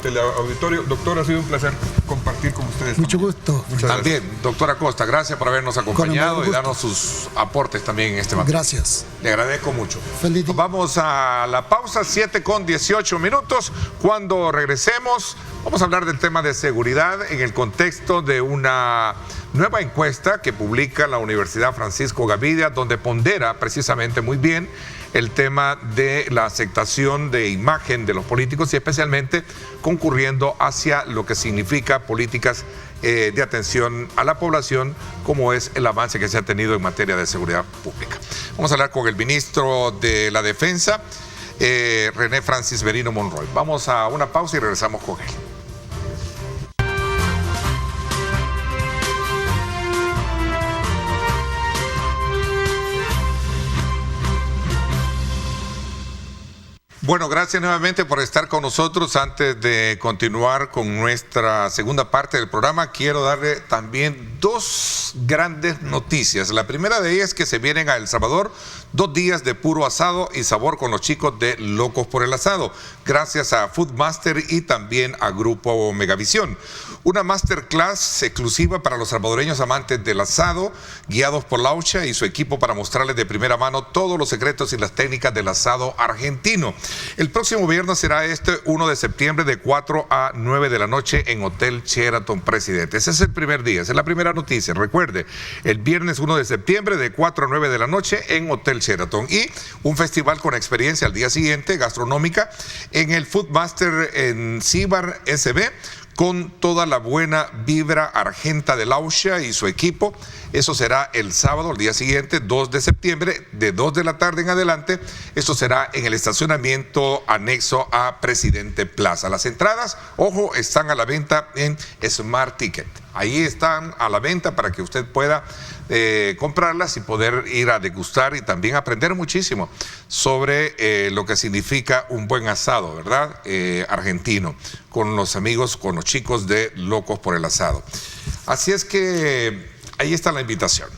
Speaker 3: teleauditorio. Doctor, ha sido un placer compartir con ustedes.
Speaker 4: Mucho gusto.
Speaker 3: Muchas
Speaker 2: También, doctora Costa, gracias por habernos acompañado y
Speaker 4: gusto.
Speaker 2: darnos sus aportes también en este material.
Speaker 4: Gracias.
Speaker 2: Le agradezco mucho.
Speaker 4: Feliz día.
Speaker 2: Vamos a la pausa, 7:18. Cuando regresemos, vamos a hablar del tema de seguridad en el contexto de una nueva encuesta que publica la Universidad Francisco Gavidia, donde pondera precisamente muy bien el tema de la aceptación de imagen de los políticos y especialmente concurriendo hacia lo que significa políticas de atención a la población, como es el avance que se ha tenido en materia de seguridad pública. Vamos a hablar con el ministro de la Defensa, René Francis Merino Monroy. Vamos a una pausa y regresamos con él. Bueno, gracias nuevamente por estar con nosotros. Antes de continuar con nuestra segunda parte del programa, quiero darle también dos grandes noticias. La primera de ellas es que se vienen a El Salvador 2 días de puro asado y sabor con los chicos de Locos por el Asado, gracias a Foodmaster y también a Grupo Megavisión. Una masterclass exclusiva para los salvadoreños amantes del asado, guiados por Laucha y su equipo para mostrarles de primera mano todos los secretos y las técnicas del asado argentino. El próximo viernes será 1 de septiembre de 4 a 9 de la noche en Hotel Sheraton Presidente. Ese es el primer día, esa es la primera noticia. Recuerde, el viernes 1 de septiembre de 4 a 9 de la noche en Hotel Sheraton. Y un festival con experiencia al día siguiente, gastronómica, en el Foodmaster en Cibar SB, con toda la buena vibra argenta de Laucha y su equipo. Eso será el sábado, el día siguiente, 2 de septiembre, de 2 de la tarde en adelante. Esto será en el estacionamiento anexo a Presidente Plaza. Las entradas, ojo, están a la venta en Smart Ticket. Ahí están a la venta para que usted pueda comprarlas y poder ir a degustar y también aprender muchísimo sobre lo que significa un buen asado, ¿verdad? Argentino, con los amigos, con los chicos de Locos por el Asado. Así es que ahí está la invitación.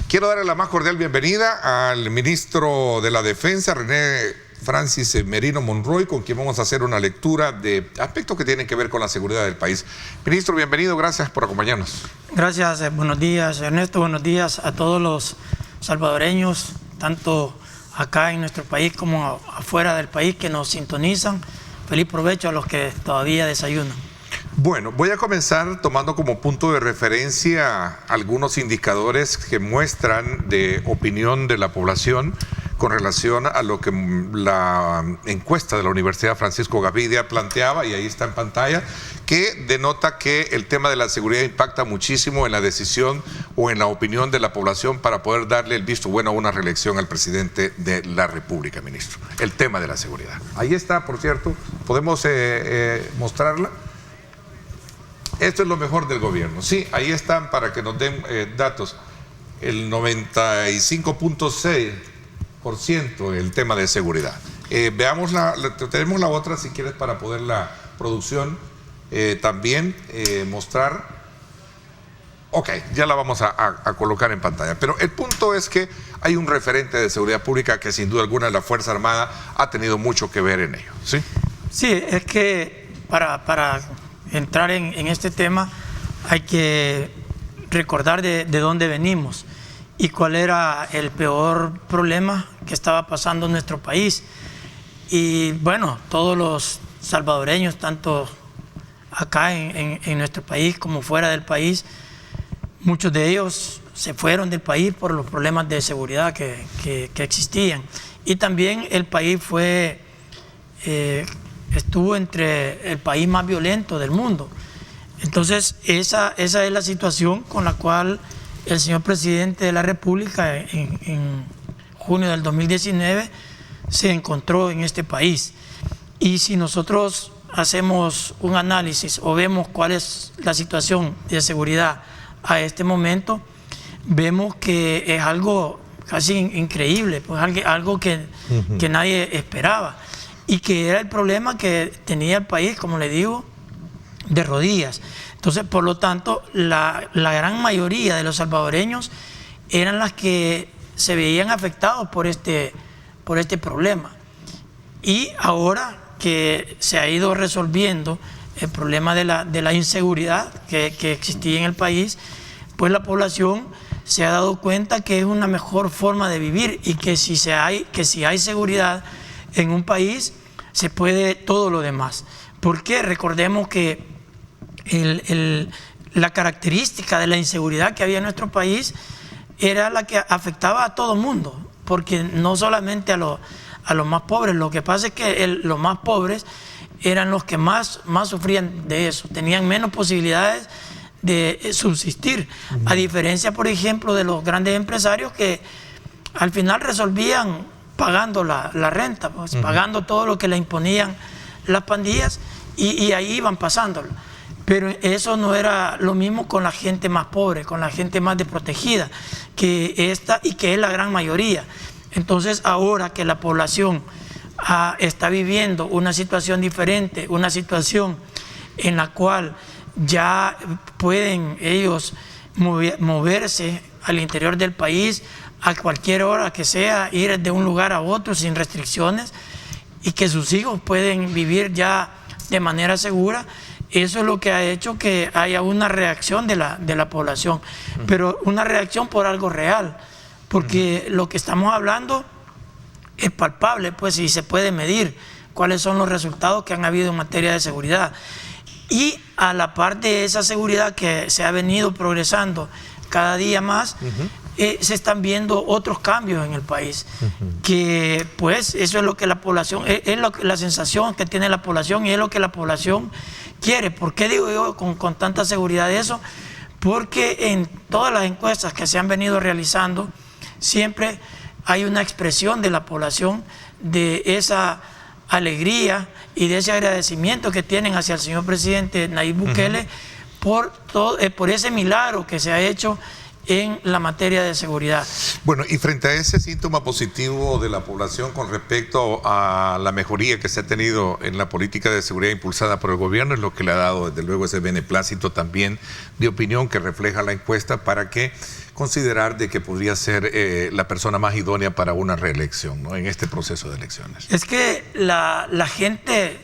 Speaker 2: Quiero darle la más cordial bienvenida al ministro de la Defensa, René Francis Merino Monroy, con quien vamos a hacer una lectura de aspectos que tienen que ver con la seguridad del país. Ministro, bienvenido, gracias por acompañarnos.
Speaker 5: Gracias, buenos días Ernesto, buenos días a todos los salvadoreños, tanto acá en nuestro país como afuera del país que nos sintonizan. Feliz provecho a los que todavía desayunan.
Speaker 2: Bueno, voy a comenzar tomando como punto de referencia algunos indicadores que muestran de opinión de la población con relación a lo que la encuesta de la Universidad Francisco Gavidia planteaba, y ahí está en pantalla, que denota que el tema de la seguridad impacta muchísimo en la decisión o en la opinión de la población para poder darle el visto bueno a una reelección al presidente de la República, ministro. El tema de la seguridad. Ahí está, por cierto, podemos mostrarla. Esto es lo mejor del gobierno. Sí, ahí están para que nos den datos. El 95.6% el tema de seguridad. Veamos tenemos la otra si quieres para poder la producción también mostrar. Ok, ya la vamos a colocar en pantalla. Pero el punto es que hay un referente de seguridad pública que sin duda alguna la Fuerza Armada ha tenido mucho que ver en ello. ¿Sí?
Speaker 5: Sí, es que para entrar en este tema hay que recordar de dónde venimos y cuál era el peor problema que estaba pasando en nuestro país. Y bueno, todos los salvadoreños, tanto acá en nuestro país como fuera del país, muchos de ellos se fueron del país por los problemas de seguridad que existían. Y también el país estuvo entre el país más violento del mundo. Entonces, esa es la situación con la cual el señor presidente de la República en junio del 2019 se encontró en este país. Y si nosotros hacemos un análisis o vemos cuál es la situación de seguridad a este momento, vemos que es algo casi increíble, pues algo que nadie esperaba y que era el problema que tenía el país, como le digo, de rodillas. Entonces, por lo tanto, la gran mayoría de los salvadoreños eran las que se veían afectados por este problema. Y ahora que se ha ido resolviendo el problema de la inseguridad que existía en el país, pues la población se ha dado cuenta que es una mejor forma de vivir y que si hay seguridad en un país, se puede todo lo demás. Porque recordemos que la característica de la inseguridad que había en nuestro país era la que afectaba a todo el mundo, porque no solamente a los más pobres. Lo que pasa es que los más pobres eran los que más sufrían de eso, tenían menos posibilidades de subsistir, a diferencia, por ejemplo, de los grandes empresarios que al final resolvían pagando la renta, pues, pagando todo lo que le imponían las pandillas y ahí iban pasándolo. Pero eso no era lo mismo con la gente más pobre, con la gente más desprotegida, que esta y que es la gran mayoría. Entonces, ahora que la población está viviendo una situación diferente, una situación en la cual ya pueden ellos moverse al interior del país a cualquier hora que sea, ir de un lugar a otro sin restricciones, y que sus hijos pueden vivir ya de manera segura, eso es lo que ha hecho que haya una reacción de la población, pero una reacción por algo real, porque lo que estamos hablando es palpable, pues, y se puede medir cuáles son los resultados que han habido en materia de seguridad. Y a la par de esa seguridad que se ha venido progresando cada día más, se están viendo otros cambios en el país, que pues eso es lo que la población, es la sensación que tiene la población y es lo que la población quiere. ¿Por qué digo yo con tanta seguridad eso? Porque en todas las encuestas que se han venido realizando, siempre hay una expresión de la población de esa alegría y de ese agradecimiento que tienen hacia el señor presidente Nayib Bukele por ese milagro que se ha hecho en la materia de seguridad.
Speaker 2: Bueno, y frente a ese síntoma positivo de la población con respecto a la mejoría que se ha tenido en la política de seguridad impulsada por el gobierno, es lo que le ha dado desde luego ese beneplácito también de opinión que refleja la encuesta para que considerar de que podría ser la persona más idónea para una reelección, ¿no?, en este proceso de elecciones. Es
Speaker 5: que la gente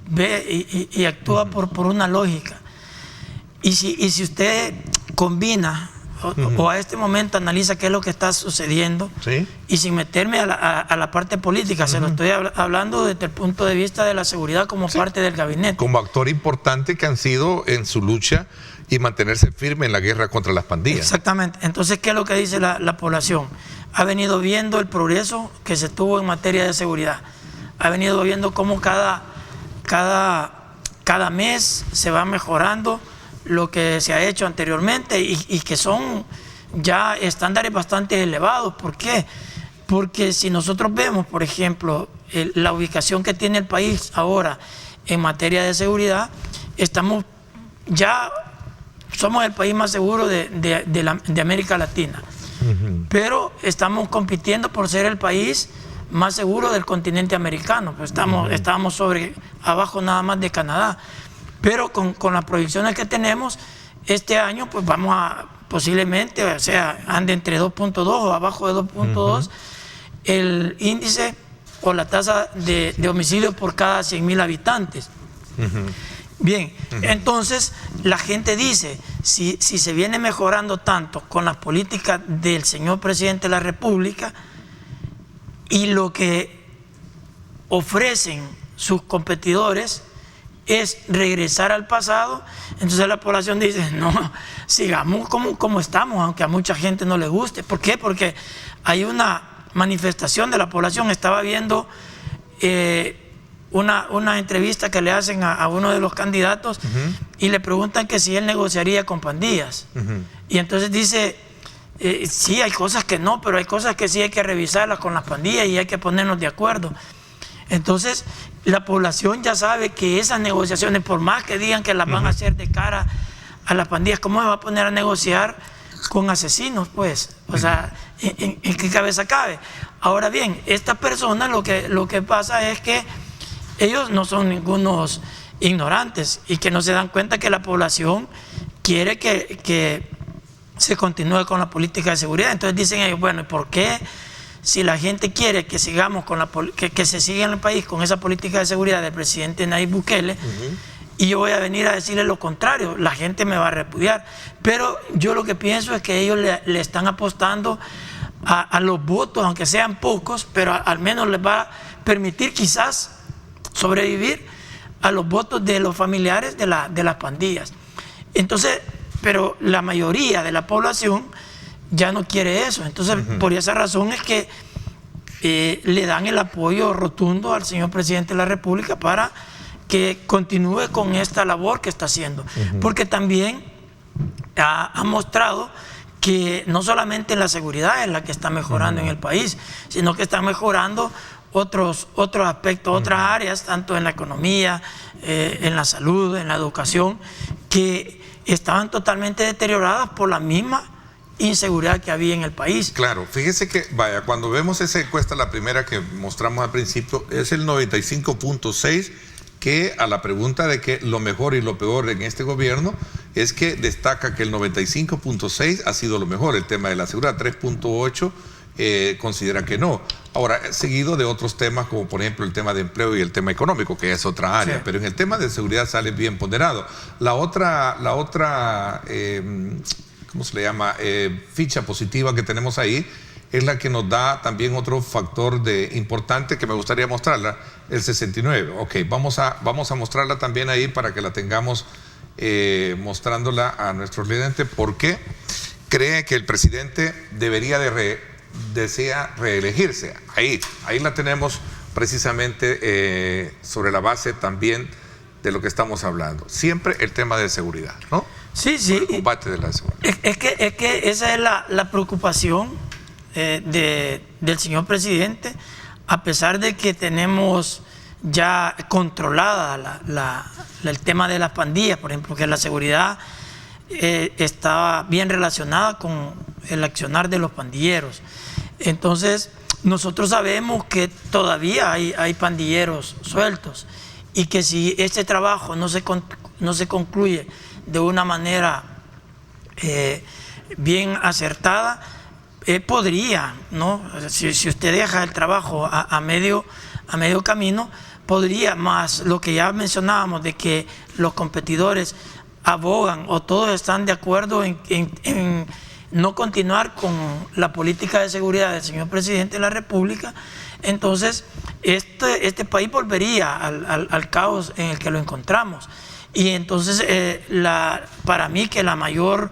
Speaker 5: ve y actúa por una lógica. Y si usted combina o a este momento analiza qué es lo que está sucediendo, ¿sí?, y sin meterme a la parte política, se lo estoy hablando desde el punto de vista de la seguridad como parte del gabinete.
Speaker 2: Como actor importante que han sido en su lucha y mantenerse firme en la guerra contra las pandillas.
Speaker 5: Exactamente. Entonces, ¿qué es lo que dice la población? Ha venido viendo el progreso que se tuvo en materia de seguridad. Ha venido viendo cómo cada mes se va mejorando lo que se ha hecho anteriormente y que son ya estándares bastante elevados. ¿Por qué? Porque si nosotros vemos, por ejemplo, la ubicación que tiene el país ahora en materia de seguridad, somos el país más seguro de América Latina, pero estamos compitiendo por ser el país más seguro del continente americano. Pues estábamos abajo nada más de Canadá. Pero con las proyecciones que tenemos, este año pues vamos a posiblemente, o sea, ande entre 2.2 o abajo de 2.2 el índice o la tasa de homicidios por cada 100.000 habitantes. Bien, entonces la gente dice, si se viene mejorando tanto con las políticas del señor presidente de la República y lo que ofrecen sus competidores es regresar al pasado, entonces la población dice, no, sigamos como estamos, aunque a mucha gente no le guste. ¿Por qué? Porque hay una manifestación de la población. Estaba viendo una entrevista que le hacen a uno de los candidatos y le preguntan que si él negociaría con pandillas. Y entonces dice, sí, hay cosas que no, pero hay cosas que sí hay que revisarlas con las pandillas y hay que ponernos de acuerdo. Entonces, la población ya sabe que esas negociaciones, por más que digan que las van a hacer de cara a las pandillas, ¿cómo se va a poner a negociar con asesinos, pues? O sea, ¿en qué cabeza cabe? Ahora bien, estas personas lo que pasa es que ellos no son ningunos ignorantes y que no se dan cuenta que la población quiere que se continúe con la política de seguridad. Entonces dicen ellos, bueno, ¿y por qué si la gente quiere que sigamos con que se siga en el país con esa política de seguridad del presidente Nayib Bukele, y yo voy a venir a decirle lo contrario, la gente me va a repudiar. Pero yo lo que pienso es que ellos le están apostando a los votos, aunque sean pocos, pero al menos les va a permitir quizás sobrevivir a los votos de los familiares de las pandillas. Entonces, pero la mayoría de la población ya no quiere eso. Entonces, por esa razón es que le dan el apoyo rotundo al señor presidente de la República para que continúe con esta labor que está haciendo. Porque también ha mostrado que no solamente la seguridad es la que está mejorando en el país, sino que está mejorando otros aspectos, otras áreas, tanto en la economía, en la salud, en la educación, que estaban totalmente deterioradas por la misma inseguridad que había en el país.
Speaker 2: Claro, fíjese que, vaya, cuando vemos esa encuesta, la primera que mostramos al principio, es el 95.6%, que a la pregunta de que lo mejor y lo peor en este gobierno, es que destaca que el 95.6% ha sido lo mejor, el tema de la seguridad. 3.8% considera que no. Ahora, seguido de otros temas como por ejemplo el tema de empleo y el tema económico, que es otra área, pero en el tema de seguridad sale bien ponderado. La otra ¿cómo se le llama? Ficha positiva que tenemos ahí es la que nos da también otro factor importante que me gustaría mostrarla, el 69. Ok, vamos a mostrarla también ahí para que la tengamos mostrándola a nuestros videntes. ¿Por qué cree que el presidente desea reelegirse? Ahí la tenemos precisamente sobre la base también de lo que estamos hablando. Siempre el tema de seguridad, ¿no?
Speaker 5: Sí, sí.
Speaker 2: El combate de la seguridad.
Speaker 5: Es que esa es la preocupación del señor presidente, a pesar de que tenemos ya controlada el tema de las pandillas, por ejemplo, que la seguridad está bien relacionada con el accionar de los pandilleros. Entonces, nosotros sabemos que todavía hay pandilleros sueltos y que si este trabajo no se concluye de una manera bien acertada, podría, ¿no? Si usted deja el trabajo a medio camino, podría, más lo que ya mencionábamos de que los competidores abogan o todos están de acuerdo en no continuar con la política de seguridad del señor presidente de la República, entonces este país volvería al caos en el que lo encontramos. Y entonces para mí que la mayor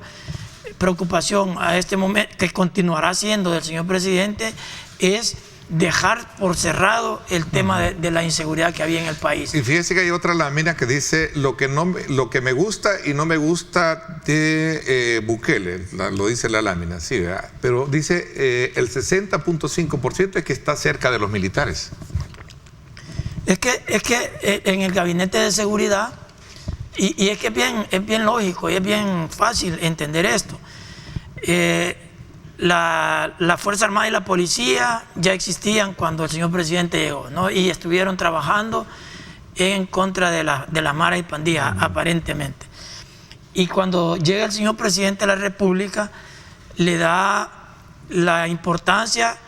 Speaker 5: preocupación a este momento, que continuará siendo del señor presidente, es dejar por cerrado el tema de la inseguridad que había en el país.
Speaker 2: Y fíjese que hay otra lámina que dice lo que me gusta y no me gusta de Bukele, lo dice la lámina, sí, ¿verdad? Pero dice el 60.5% es que está cerca de los militares.
Speaker 5: Es que en el gabinete de seguridad, y es que es bien lógico y es bien fácil entender esto. La Fuerza Armada y la Policía ya existían cuando el señor presidente llegó, ¿no? Y estuvieron trabajando en contra de las maras y pandillas, aparentemente. Y cuando llega el señor presidente de la República, le da la importancia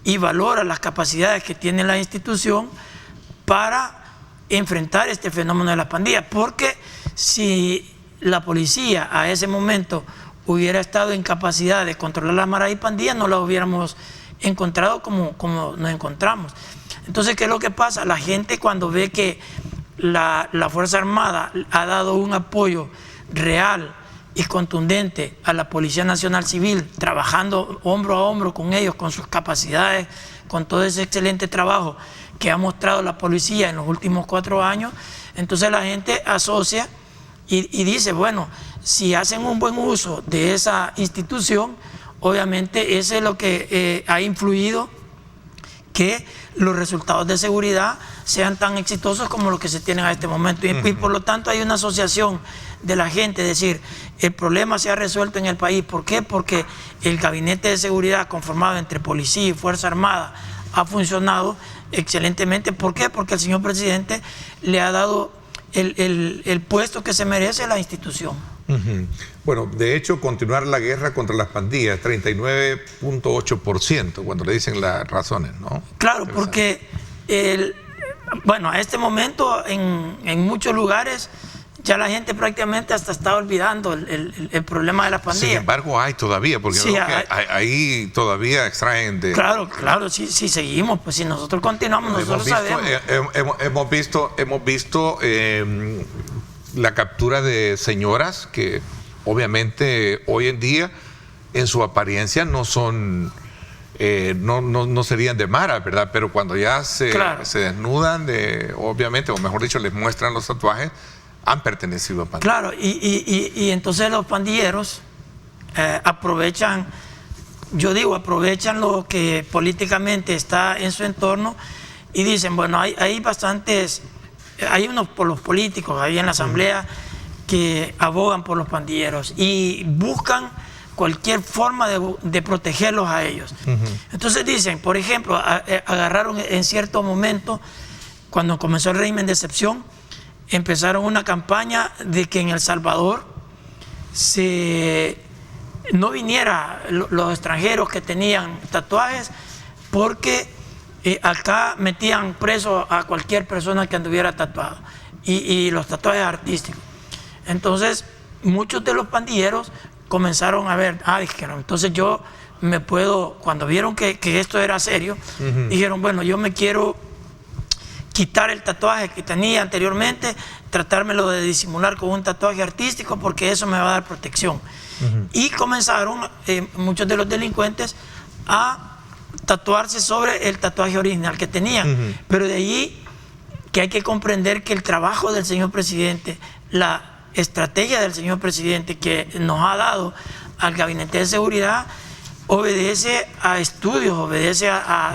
Speaker 5: y valora las capacidades que tiene la institución para enfrentar este fenómeno de las pandillas, porque si la policía a ese momento hubiera estado en capacidad de controlar las maras y pandillas, no las hubiéramos encontrado como nos encontramos. Entonces, ¿qué es lo que pasa? La gente, cuando ve que la Fuerza Armada ha dado un apoyo real y contundente a la Policía Nacional Civil, trabajando hombro a hombro con ellos, con sus capacidades, con todo ese excelente trabajo que ha mostrado la policía en los últimos 4 años, entonces la gente asocia y dice, bueno, si hacen un buen uso de esa institución, obviamente eso es lo que ha influido que los resultados de seguridad sean tan exitosos como los que se tienen a este momento. Y por lo tanto hay una asociación de la gente, es decir, el problema se ha resuelto en el país. ¿Por qué? Porque el gabinete de seguridad conformado entre policía y Fuerza Armada ha funcionado excelentemente. ¿Por qué? Porque el señor presidente le ha dado el puesto que se merece la institución.
Speaker 2: Bueno, de hecho, continuar la guerra contra las pandillas, 39.8%, cuando le dicen las razones, ¿no?
Speaker 5: Claro, porque a este momento en muchos lugares ya la gente prácticamente hasta está olvidando el problema de las pandillas.
Speaker 2: Sin embargo, hay todavía, porque
Speaker 5: sí,
Speaker 2: ahí todavía extraen de...
Speaker 5: Claro, si seguimos, pues si nosotros continuamos, nosotros sabemos.
Speaker 2: Hemos visto la captura de señoras que obviamente hoy en día en su apariencia no son... no serían de Mara, ¿verdad? Pero cuando ya se desnudan, obviamente, o mejor dicho, les muestran los tatuajes, han pertenecido a pandillas.
Speaker 5: Claro, y entonces los pandilleros aprovechan lo que políticamente está en su entorno y dicen, bueno, hay unos por los políticos ahí en la asamblea que abogan por los pandilleros y buscan cualquier forma de protegerlos a ellos. Entonces dicen, por ejemplo, agarraron en cierto momento, cuando comenzó el régimen de excepción, empezaron una campaña de que en El Salvador no viniera los extranjeros que tenían tatuajes, porque acá metían preso a cualquier persona que anduviera tatuado, y los tatuajes artísticos. Entonces muchos de los pandilleros comenzaron a ver, dijeron, entonces yo me puedo, cuando vieron que esto era serio, dijeron, bueno, yo me quiero quitar el tatuaje que tenía anteriormente, tratármelo de disimular con un tatuaje artístico, porque eso me va a dar protección. Y comenzaron muchos de los delincuentes a tatuarse sobre el tatuaje original que tenían. Pero de allí que hay que comprender que el trabajo del señor presidente, la estrategia del señor presidente que nos ha dado al Gabinete de Seguridad, obedece a estudios, obedece a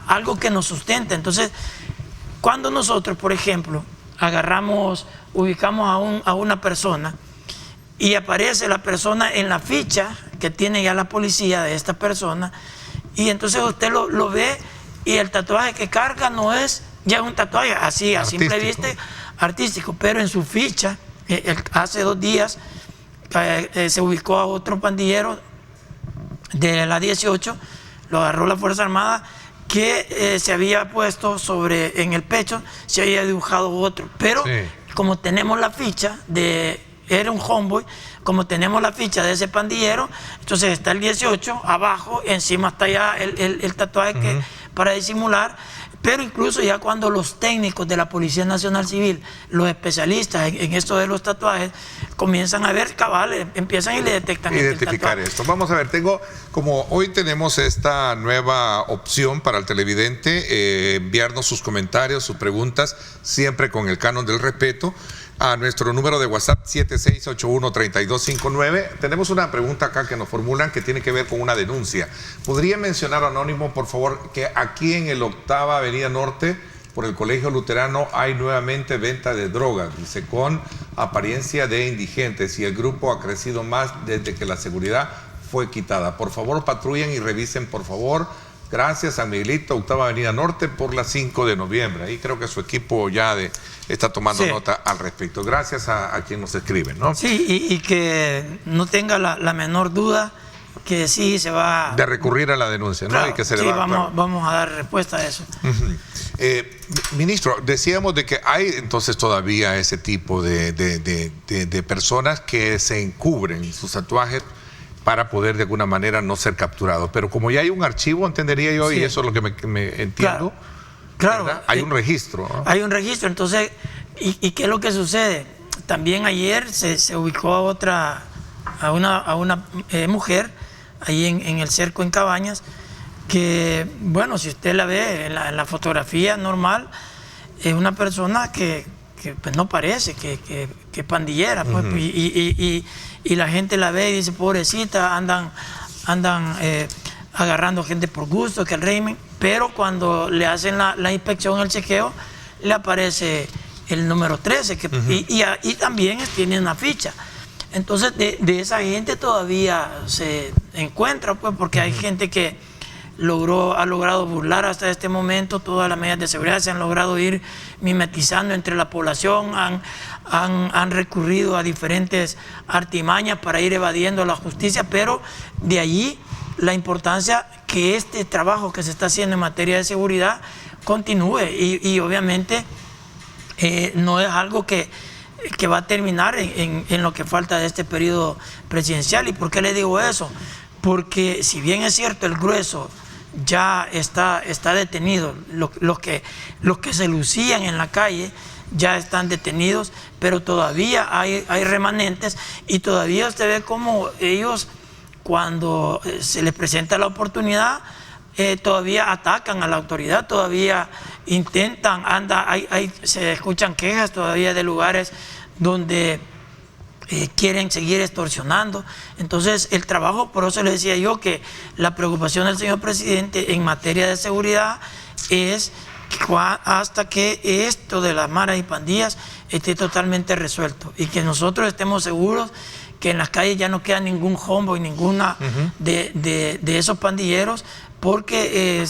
Speaker 5: algo que nos sustenta. Entonces, cuando nosotros, por ejemplo, ubicamos a una persona y aparece la persona en la ficha que tiene ya la policía de esta persona, y entonces usted lo ve y el tatuaje que carga no es ya un tatuaje así a simple vista artístico, pero en su ficha, hace 2 días se ubicó a otro pandillero de la 18, lo agarró la Fuerza Armada, que se había puesto en el pecho, se había dibujado otro, pero como tenemos la ficha era un homeboy, como tenemos la ficha de ese pandillero, entonces está el 18 abajo, encima está ya el tatuaje para disimular. Pero incluso ya cuando los técnicos de la Policía Nacional Civil, los especialistas en esto de los tatuajes, comienzan a ver cabales, empiezan y le detectan
Speaker 2: identificar esto. Vamos a ver, como hoy tenemos esta nueva opción para el televidente, enviarnos sus comentarios, sus preguntas, siempre con el canon del respeto, a nuestro número de WhatsApp 7681-3259. Tenemos una pregunta acá que nos formulan que tiene que ver con una denuncia. ¿Podría mencionar, anónimo, por favor, que aquí en el 8ª Avenida Norte, por el Colegio Luterano, hay nuevamente venta de drogas, dice, con apariencia de indigentes, y el grupo ha crecido más desde que la seguridad fue quitada? Por favor, patrullen y revisen, por favor. Gracias, San Miguelito, 8ª Avenida Norte, por la 5 de noviembre. Ahí creo que su equipo ya está tomando nota al respecto. Gracias a quien nos escribe, ¿no?
Speaker 5: Sí, y que no tenga la menor duda que sí se va...
Speaker 2: De recurrir a la denuncia, ¿no?
Speaker 5: Claro,
Speaker 2: Y que se
Speaker 5: vamos a dar respuesta a eso.
Speaker 2: Ministro, decíamos de que hay entonces todavía ese tipo de personas que se encubren sus tatuajes para poder de alguna manera no ser capturados. Pero como ya hay un archivo, entendería yo, y eso es lo que me entiendo,
Speaker 5: claro,
Speaker 2: hay un registro, ¿no?
Speaker 5: Hay un registro, entonces, ¿y qué es lo que sucede? También ayer se ubicó a una mujer ahí en el cerco en Cabañas, que, bueno, si usted la ve en la fotografía normal, es una persona que pues no parece que pandillera, pues, y la gente la ve y dice, pobrecita, andan agarrando gente por gusto, que el régimen, pero cuando le hacen la inspección, el chequeo, le aparece el número 13, y también tiene una ficha. Entonces, de esa gente todavía se encuentra, pues, porque hay gente que ha logrado burlar hasta este momento todas las medidas de seguridad, se han logrado ir mimetizando entre la población, han recurrido a diferentes artimañas para ir evadiendo la justicia, pero de allí la importancia que este trabajo que se está haciendo en materia de seguridad continúe y obviamente no es algo que va a terminar en lo que falta de este periodo presidencial. ¿Y por qué le digo eso? Porque si bien es cierto el grueso ya está detenido, los que se lucían en la calle ya están detenidos, pero todavía hay remanentes y todavía usted ve cómo ellos, cuando se les presenta la oportunidad, todavía atacan a la autoridad, todavía intentan, se escuchan quejas todavía de lugares donde quieren seguir extorsionando. Entonces el trabajo, por eso le decía yo que la preocupación del señor presidente en materia de seguridad es hasta que esto de las maras y pandillas esté totalmente resuelto y que nosotros estemos seguros que en las calles ya no queda ningún jombo y ninguna de esos pandilleros, porque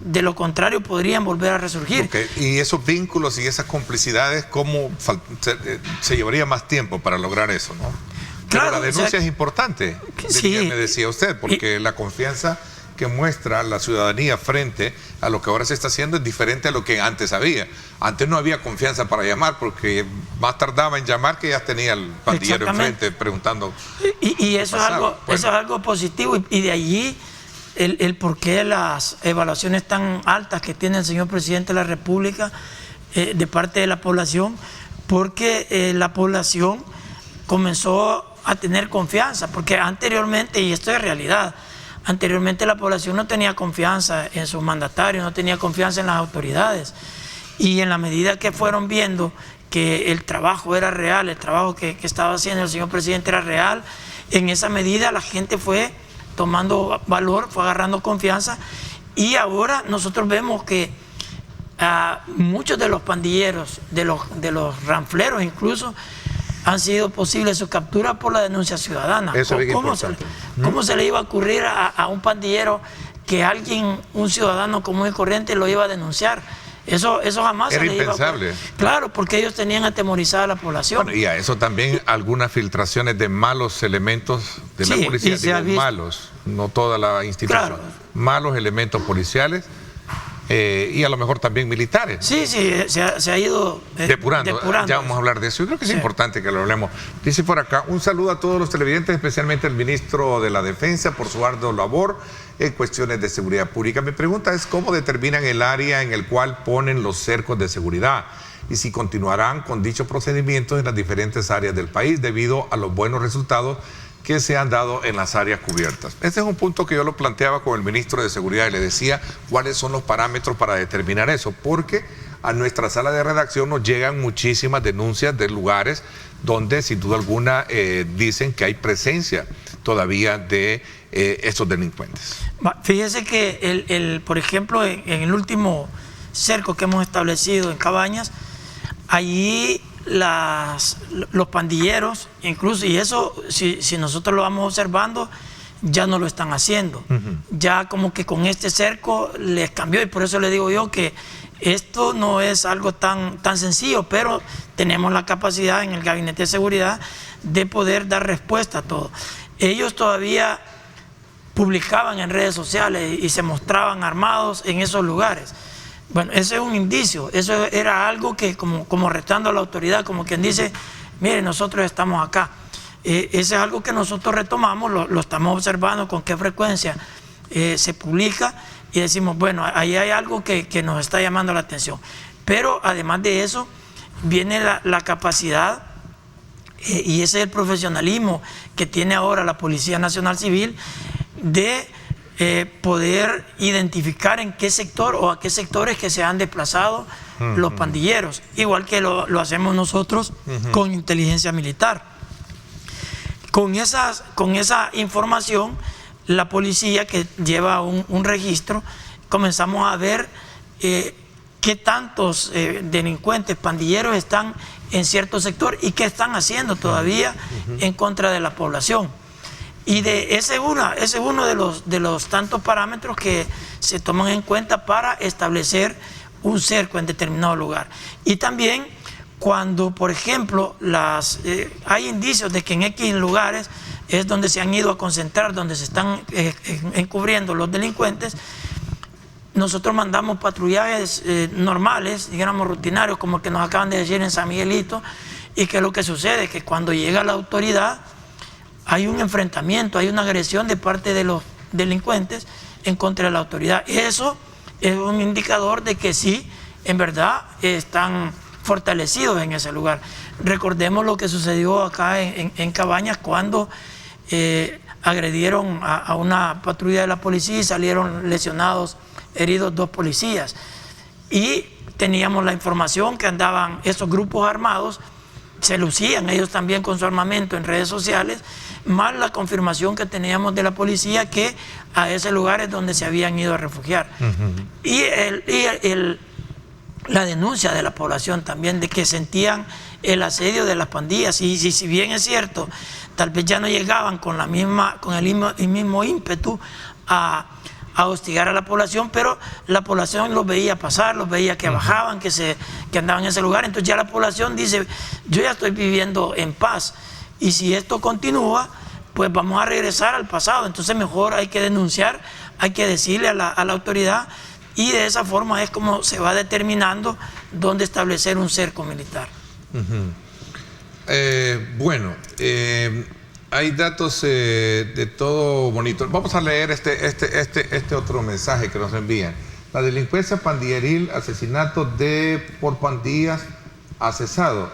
Speaker 5: de lo contrario podrían volver a resurgir.
Speaker 2: Okay. Y esos vínculos y esas complicidades, ¿cómo se llevaría más tiempo para lograr eso, no? Claro, pero la denuncia es importante, sí, me decía usted, porque la confianza que muestra la ciudadanía frente a lo que ahora se está haciendo es diferente a lo que antes había. Antes no había confianza para llamar, porque más tardaba en llamar que ya tenía el pandillero enfrente preguntando.
Speaker 5: Y eso, es algo positivo, y de allí el por qué las evaluaciones tan altas que tiene el señor presidente de la República de parte de la población, porque la población comenzó a tener confianza, porque anteriormente, y esto es realidad, anteriormente la población no tenía confianza en sus mandatarios, no tenía confianza en las autoridades, y en la medida que fueron viendo que el trabajo era real, el trabajo que estaba haciendo el señor presidente era real, en esa medida la gente fue tomando valor, fue agarrando confianza, y ahora nosotros vemos que muchos de los pandilleros, de los ranfleros incluso, han sido posibles su captura por la denuncia ciudadana.
Speaker 2: Eso es
Speaker 5: ¿Cómo se le iba a ocurrir a un pandillero que un ciudadano común y corriente lo iba a denunciar? Eso jamás
Speaker 2: era
Speaker 5: se le
Speaker 2: impensable.
Speaker 5: Iba a... Claro, porque ellos tenían atemorizada a la población.
Speaker 2: Bueno, y a eso también algunas filtraciones de malos elementos de la policía, digo, malos, no toda la institución, claro, malos elementos policiales. Y a lo mejor también militares.
Speaker 5: Sí, se ha ido
Speaker 2: depurando. Ya vamos a hablar de eso. Yo creo que es importante que lo hablemos. Dice por acá, un saludo a todos los televidentes, especialmente al ministro de la Defensa por su ardua labor en cuestiones de seguridad pública. Mi pregunta es cómo determinan el área en el cual ponen los cercos de seguridad y si continuarán con dichos procedimientos en las diferentes áreas del país debido a los buenos resultados que se han dado en las áreas cubiertas. Este es un punto que yo lo planteaba con el ministro de Seguridad y le decía cuáles son los parámetros para determinar eso, porque a nuestra sala de redacción nos llegan muchísimas denuncias de lugares donde sin duda alguna dicen que hay presencia todavía de estos delincuentes.
Speaker 5: Fíjese que, por ejemplo, en el último cerco que hemos establecido en Cabañas, allí los pandilleros, incluso, y eso si nosotros lo vamos observando, ya no lo están haciendo. Ya como que con este cerco les cambió, y por eso le digo yo que esto no es algo tan sencillo, pero tenemos la capacidad en el Gabinete de Seguridad de poder dar respuesta a todo. Ellos todavía publicaban en redes sociales y se mostraban armados en esos lugares. Bueno, ese es un indicio, eso era algo que como retando a la autoridad, como quien dice, mire, nosotros estamos acá. Ese es algo que nosotros retomamos, lo estamos observando con qué frecuencia se publica y decimos, bueno, ahí hay algo que nos está llamando la atención. Pero además de eso, viene la capacidad y ese es el profesionalismo que tiene ahora la Policía Nacional Civil de poder identificar en qué sector o a qué sectores que se han desplazado los pandilleros, igual que lo hacemos nosotros con inteligencia militar. Con esa información, la policía que lleva un registro, comenzamos a ver qué tantos delincuentes, pandilleros están en cierto sector y qué están haciendo todavía en contra de la población. Y ese es uno de los tantos parámetros que se toman en cuenta para establecer un cerco en determinado lugar. Y también cuando, por ejemplo, hay indicios de que en X lugares es donde se han ido a concentrar, donde se están encubriendo los delincuentes, nosotros mandamos patrullajes normales, digamos rutinarios, como el que nos acaban de decir en San Miguelito, y que lo que sucede es que cuando llega la autoridad hay un enfrentamiento, hay una agresión de parte de los delincuentes en contra de la autoridad. Eso es un indicador de que sí, en verdad, están fortalecidos en ese lugar. Recordemos lo que sucedió acá en Cabañas cuando agredieron a una patrulla de la policía y salieron lesionados, heridos 2 policías. Y teníamos la información que andaban esos grupos armados, se lucían ellos también con su armamento en redes sociales, más la confirmación que teníamos de la policía que a ese lugar es donde se habían ido a refugiar. Y la denuncia de la población también de que sentían el asedio de las pandillas, y si bien es cierto, tal vez ya no llegaban con el mismo ímpetu a hostigar a la población, pero la población los veía pasar, los veía que bajaban, que andaban en ese lugar. Entonces ya la población dice, yo ya estoy viviendo en paz, y si esto continúa, pues vamos a regresar al pasado. Entonces mejor hay que denunciar, hay que decirle a la autoridad, y de esa forma es como se va determinando dónde establecer un cerco militar.
Speaker 2: Hay datos de todo bonito. Vamos a leer este otro mensaje que nos envían. La delincuencia pandilleril, asesinato por pandillas ha cesado.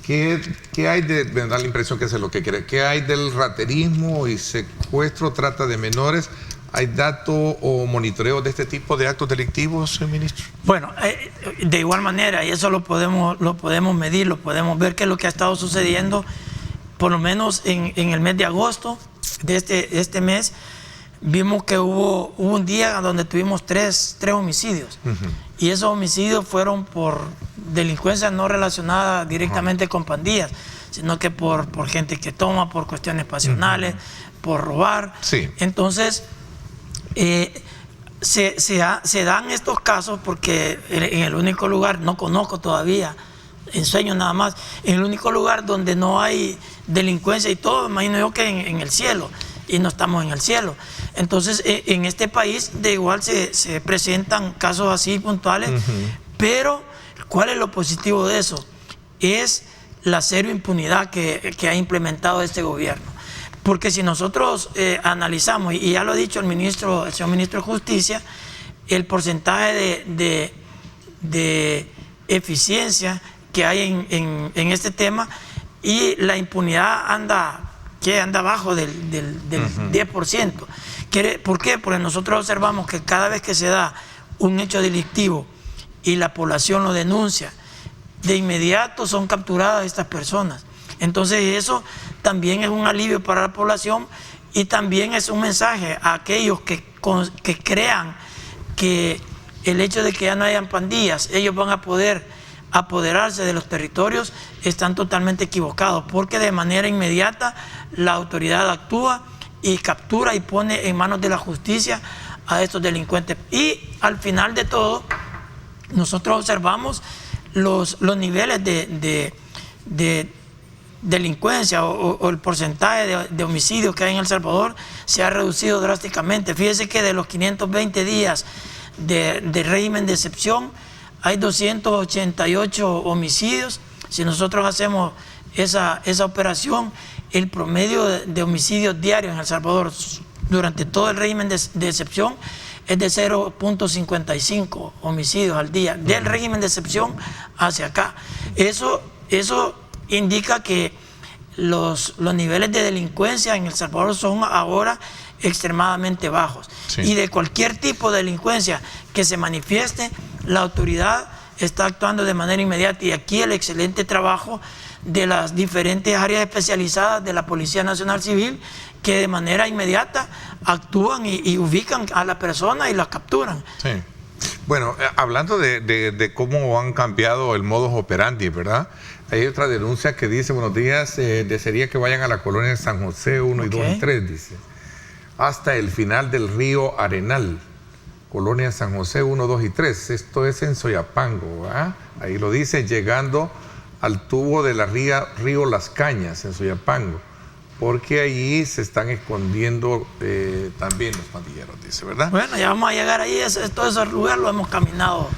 Speaker 2: ¿Qué hay me da la impresión que es lo que quiere? ¿Qué hay del raterismo y secuestro, trata de menores? ¿Hay dato o monitoreo de este tipo de actos delictivos, ministro?
Speaker 5: Bueno, de igual manera, y eso lo podemos medir, lo podemos ver qué es lo que ha estado sucediendo. Por lo menos en el mes de agosto de este mes, vimos que hubo un día donde tuvimos tres homicidios. Y esos homicidios fueron por delincuencia no relacionada directamente con pandillas, sino que por gente que toma, por cuestiones pasionales, por robar.
Speaker 2: Sí.
Speaker 5: Entonces, se dan estos casos porque en el único lugar, no conozco todavía, en sueños nada más, en el único lugar donde no hay delincuencia y todo, imagino yo que en el cielo, y no estamos en el cielo. Entonces en este país de igual se presentan casos así puntuales, pero ¿cuál es lo positivo de eso? Es la cero impunidad que ha implementado este gobierno. Porque si nosotros analizamos, y ya lo ha dicho el señor ministro de Justicia, el porcentaje de eficiencia que hay en este tema, y la impunidad anda abajo del 10%. ¿Por qué? Porque nosotros observamos que cada vez que se da un hecho delictivo y la población lo denuncia, de inmediato son capturadas estas personas. Entonces eso también es un alivio para la población, y también es un mensaje a aquellos que crean que el hecho de que ya no hayan pandillas, ellos van a poder apoderarse de los territorios, están totalmente equivocados, porque de manera inmediata la autoridad actúa y captura y pone en manos de la justicia a estos delincuentes. Y al final de todo, nosotros observamos los niveles de delincuencia o el porcentaje de homicidios que hay en El Salvador se ha reducido drásticamente. Fíjese que de los 520 días de régimen de excepción, hay 288 homicidios. Si nosotros hacemos esa operación, el promedio de homicidios diarios en El Salvador durante todo el régimen de excepción es de 0.55 homicidios al día, del régimen de excepción hacia acá. Eso indica que los niveles de delincuencia en El Salvador son ahora extremadamente bajos. Sí. Y de cualquier tipo de delincuencia que se manifieste, la autoridad está actuando de manera inmediata, y aquí el excelente trabajo de las diferentes áreas especializadas de la Policía Nacional Civil, que de manera inmediata actúan y ubican a la persona y la capturan.
Speaker 2: Sí. Bueno, hablando de cómo han cambiado el modus operandi, ¿verdad? Hay otra denuncia que dice, buenos días, desearía que vayan a la colonia de San José 1 y 2 y 3, dice. Hasta el final del río Arenal, colonia San José 1, 2 y 3. Esto es en Soyapango, ¿verdad? Ahí lo dice, llegando al tubo de la río Las Cañas, en Soyapango. Porque allí se están escondiendo también los pandilleros, dice, ¿verdad?
Speaker 5: Bueno, ya vamos a llegar ahí, todo ese lugar lo hemos caminado.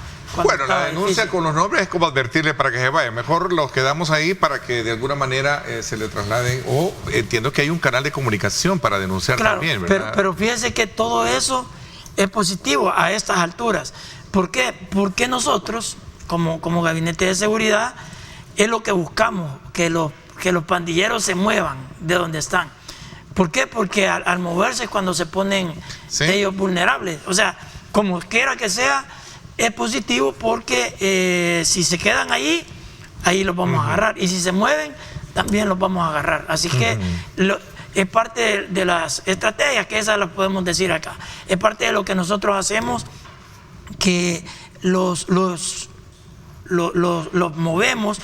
Speaker 2: Bueno, la denuncia con los nombres es como advertirle para que se vaya. Mejor los quedamos ahí para que de alguna manera se le trasladen. O entiendo que hay un canal de comunicación para denunciar también, ¿verdad?
Speaker 5: Pero fíjense que todo eso es positivo a estas alturas. ¿Por qué? Porque nosotros, como Gabinete de Seguridad, es lo que buscamos, que los pandilleros se muevan de donde están. ¿Por qué? Porque al moverse es cuando se ponen ellos vulnerables. O sea, como quiera que sea, es positivo porque si se quedan ahí los vamos a agarrar. Y si se mueven, también los vamos a agarrar. Así que es parte de las estrategias, que esas las podemos decir acá. Es parte de lo que nosotros hacemos, que los movemos,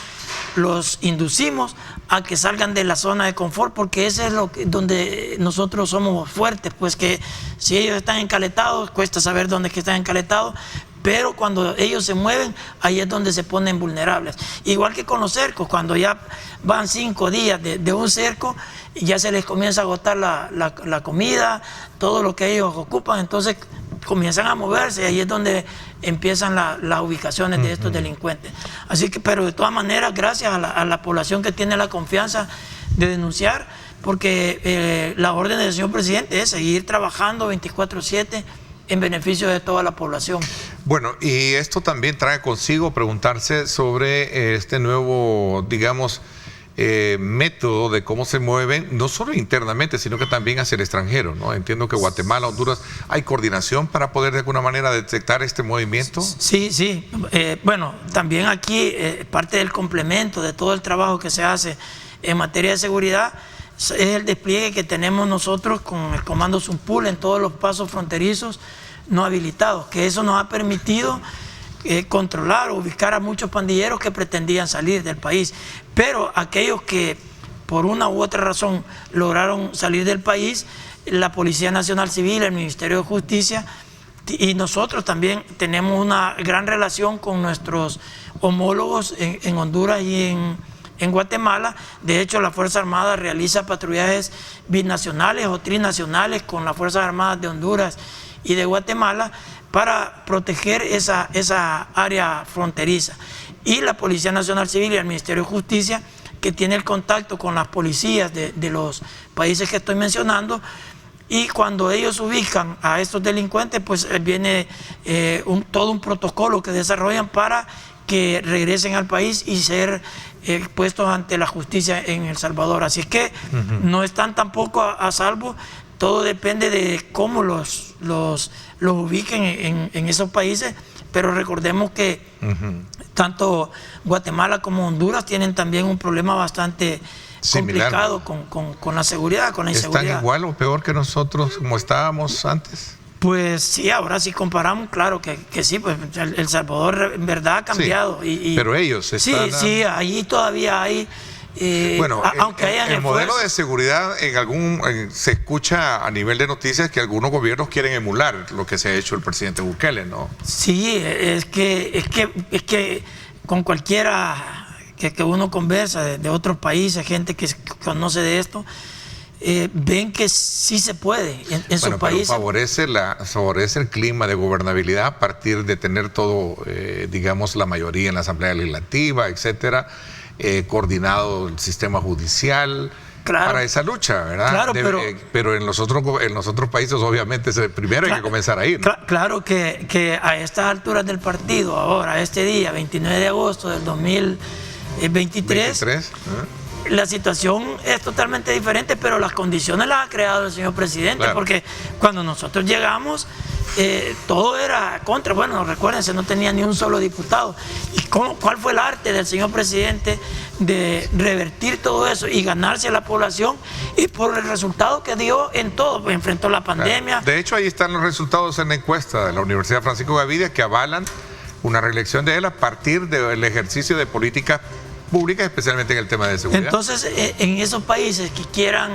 Speaker 5: los inducimos a que salgan de la zona de confort, porque ese es donde nosotros somos fuertes, pues que si ellos están encaletados, cuesta saber dónde es que están encaletados, pero cuando ellos se mueven, ahí es donde se ponen vulnerables. Igual que con los cercos, cuando ya van 5 días de un cerco, ya se les comienza a agotar la comida, todo lo que ellos ocupan, entonces comienzan a moverse, y ahí es donde empiezan las ubicaciones de estos delincuentes. Así que, pero de todas maneras, gracias a la población que tiene la confianza de denunciar, porque la orden del señor presidente es seguir trabajando 24/7 en beneficio de toda la población.
Speaker 2: Bueno, y esto también trae consigo preguntarse sobre este nuevo, digamos, método de cómo se mueven, no solo internamente, sino que también hacia el extranjero, ¿no? Entiendo que Guatemala, Honduras, ¿hay coordinación para poder de alguna manera detectar este movimiento?
Speaker 5: Sí. Bueno, también aquí parte del complemento de todo el trabajo que se hace en materia de seguridad es el despliegue que tenemos nosotros con el Comando Zumpul en todos los pasos fronterizos no habilitados, que eso nos ha permitido controlar o ubicar a muchos pandilleros que pretendían salir del país, pero aquellos que por una u otra razón lograron salir del país, la Policía Nacional Civil, el Ministerio de Justicia y nosotros también tenemos una gran relación con nuestros homólogos en Honduras y en Guatemala. De hecho, la Fuerza Armada realiza patrullajes binacionales o trinacionales con las Fuerzas Armadas de Honduras y de Guatemala para proteger esa área fronteriza. Y la Policía Nacional Civil y el Ministerio de Justicia, que tiene el contacto con las policías de los países que estoy mencionando, y cuando ellos ubican a estos delincuentes, pues viene todo un protocolo que desarrollan para que regresen al país y ser puestos ante la justicia en El Salvador. Así es que no están tampoco a salvo. Todo depende de cómo los ubiquen en esos países, pero recordemos que tanto Guatemala como Honduras tienen también un problema bastante complicado con la seguridad, con la inseguridad.
Speaker 2: ¿Están igual o peor que nosotros como estábamos antes?
Speaker 5: Pues sí, ahora si comparamos, claro que sí, pues El Salvador en verdad ha cambiado.
Speaker 2: Sí, pero ellos están...
Speaker 5: Sí, allí todavía hay...
Speaker 2: bueno,
Speaker 5: aunque hayan
Speaker 2: el modelo de seguridad se escucha a nivel de noticias que algunos gobiernos quieren emular lo que se ha hecho el presidente Bukele, ¿no?
Speaker 5: Sí, es que con cualquiera que uno conversa de otros países, gente que conoce de esto, ven que sí se puede en sus países.
Speaker 2: Favorece el clima de gobernabilidad a partir de tener todo, digamos, la mayoría en la Asamblea Legislativa, etcétera. Coordinado el sistema judicial para esa lucha, ¿verdad?
Speaker 5: Claro,
Speaker 2: pero en los otros países obviamente primero hay que comenzar ahí, ¿no?
Speaker 5: Claro que a estas alturas del partido, ahora, este día, 29 de agosto del 2023, la situación es totalmente diferente, pero las condiciones las ha creado el señor presidente, claro. Porque cuando nosotros llegamos, todo era contra. Bueno, recuérdense, no tenía ni un solo diputado. ¿Y cuál fue el arte del señor presidente de revertir todo eso y ganarse a la población? Y por el resultado que dio en todo, pues enfrentó la pandemia.
Speaker 2: De hecho, ahí están los resultados en la encuesta de la Universidad Francisco Gavidia que avalan una reelección de él a partir del ejercicio de políticas públicas, especialmente en el tema de seguridad.
Speaker 5: Entonces, en esos países que quieran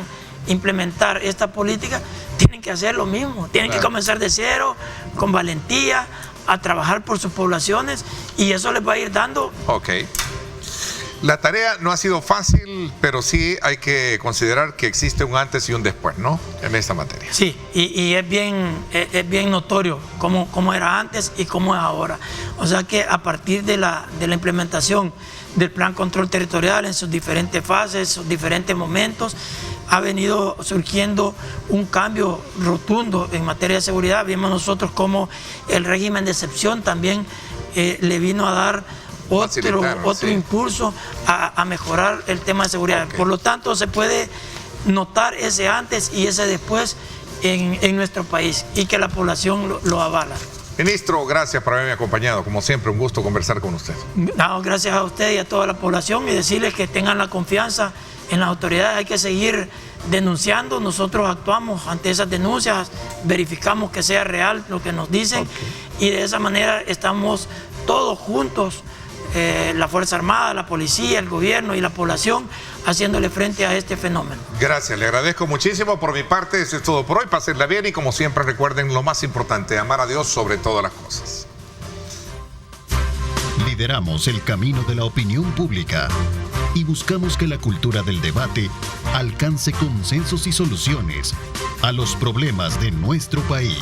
Speaker 5: implementar esta política, tienen que hacer lo mismo, tienen que comenzar de cero, con valentía, a trabajar por sus poblaciones, y eso les va a ir dando.
Speaker 2: Ok. La tarea no ha sido fácil, pero sí hay que considerar que existe un antes y un después, ¿no? En esta materia.
Speaker 5: Sí, y es bien notorio cómo era antes y cómo es ahora. O sea que a partir de la implementación del Plan Control Territorial en sus diferentes fases, sus diferentes momentos, ha venido surgiendo un cambio rotundo en materia de seguridad. Vimos nosotros cómo el régimen de excepción también le vino a dar otro impulso a mejorar el tema de seguridad. Okay. Por lo tanto, se puede notar ese antes y ese después en nuestro país, y que la población lo avala.
Speaker 2: Ministro, gracias por haberme acompañado. Como siempre, un gusto conversar con usted.
Speaker 5: No, gracias a usted y a toda la población, y decirles que tengan la confianza en las autoridades. Hay que seguir denunciando. Nosotros actuamos ante esas denuncias, verificamos que sea real lo que nos dicen, y de esa manera estamos todos juntos, la Fuerza Armada, la policía, el gobierno y la población, haciéndole frente a este fenómeno.
Speaker 2: Gracias, le agradezco muchísimo. Por mi parte, eso es todo por hoy. Pásenla bien y, como siempre, recuerden lo más importante: amar a Dios sobre todas las cosas.
Speaker 1: Lideramos el camino de la opinión pública y buscamos que la cultura del debate alcance consensos y soluciones a los problemas de nuestro país.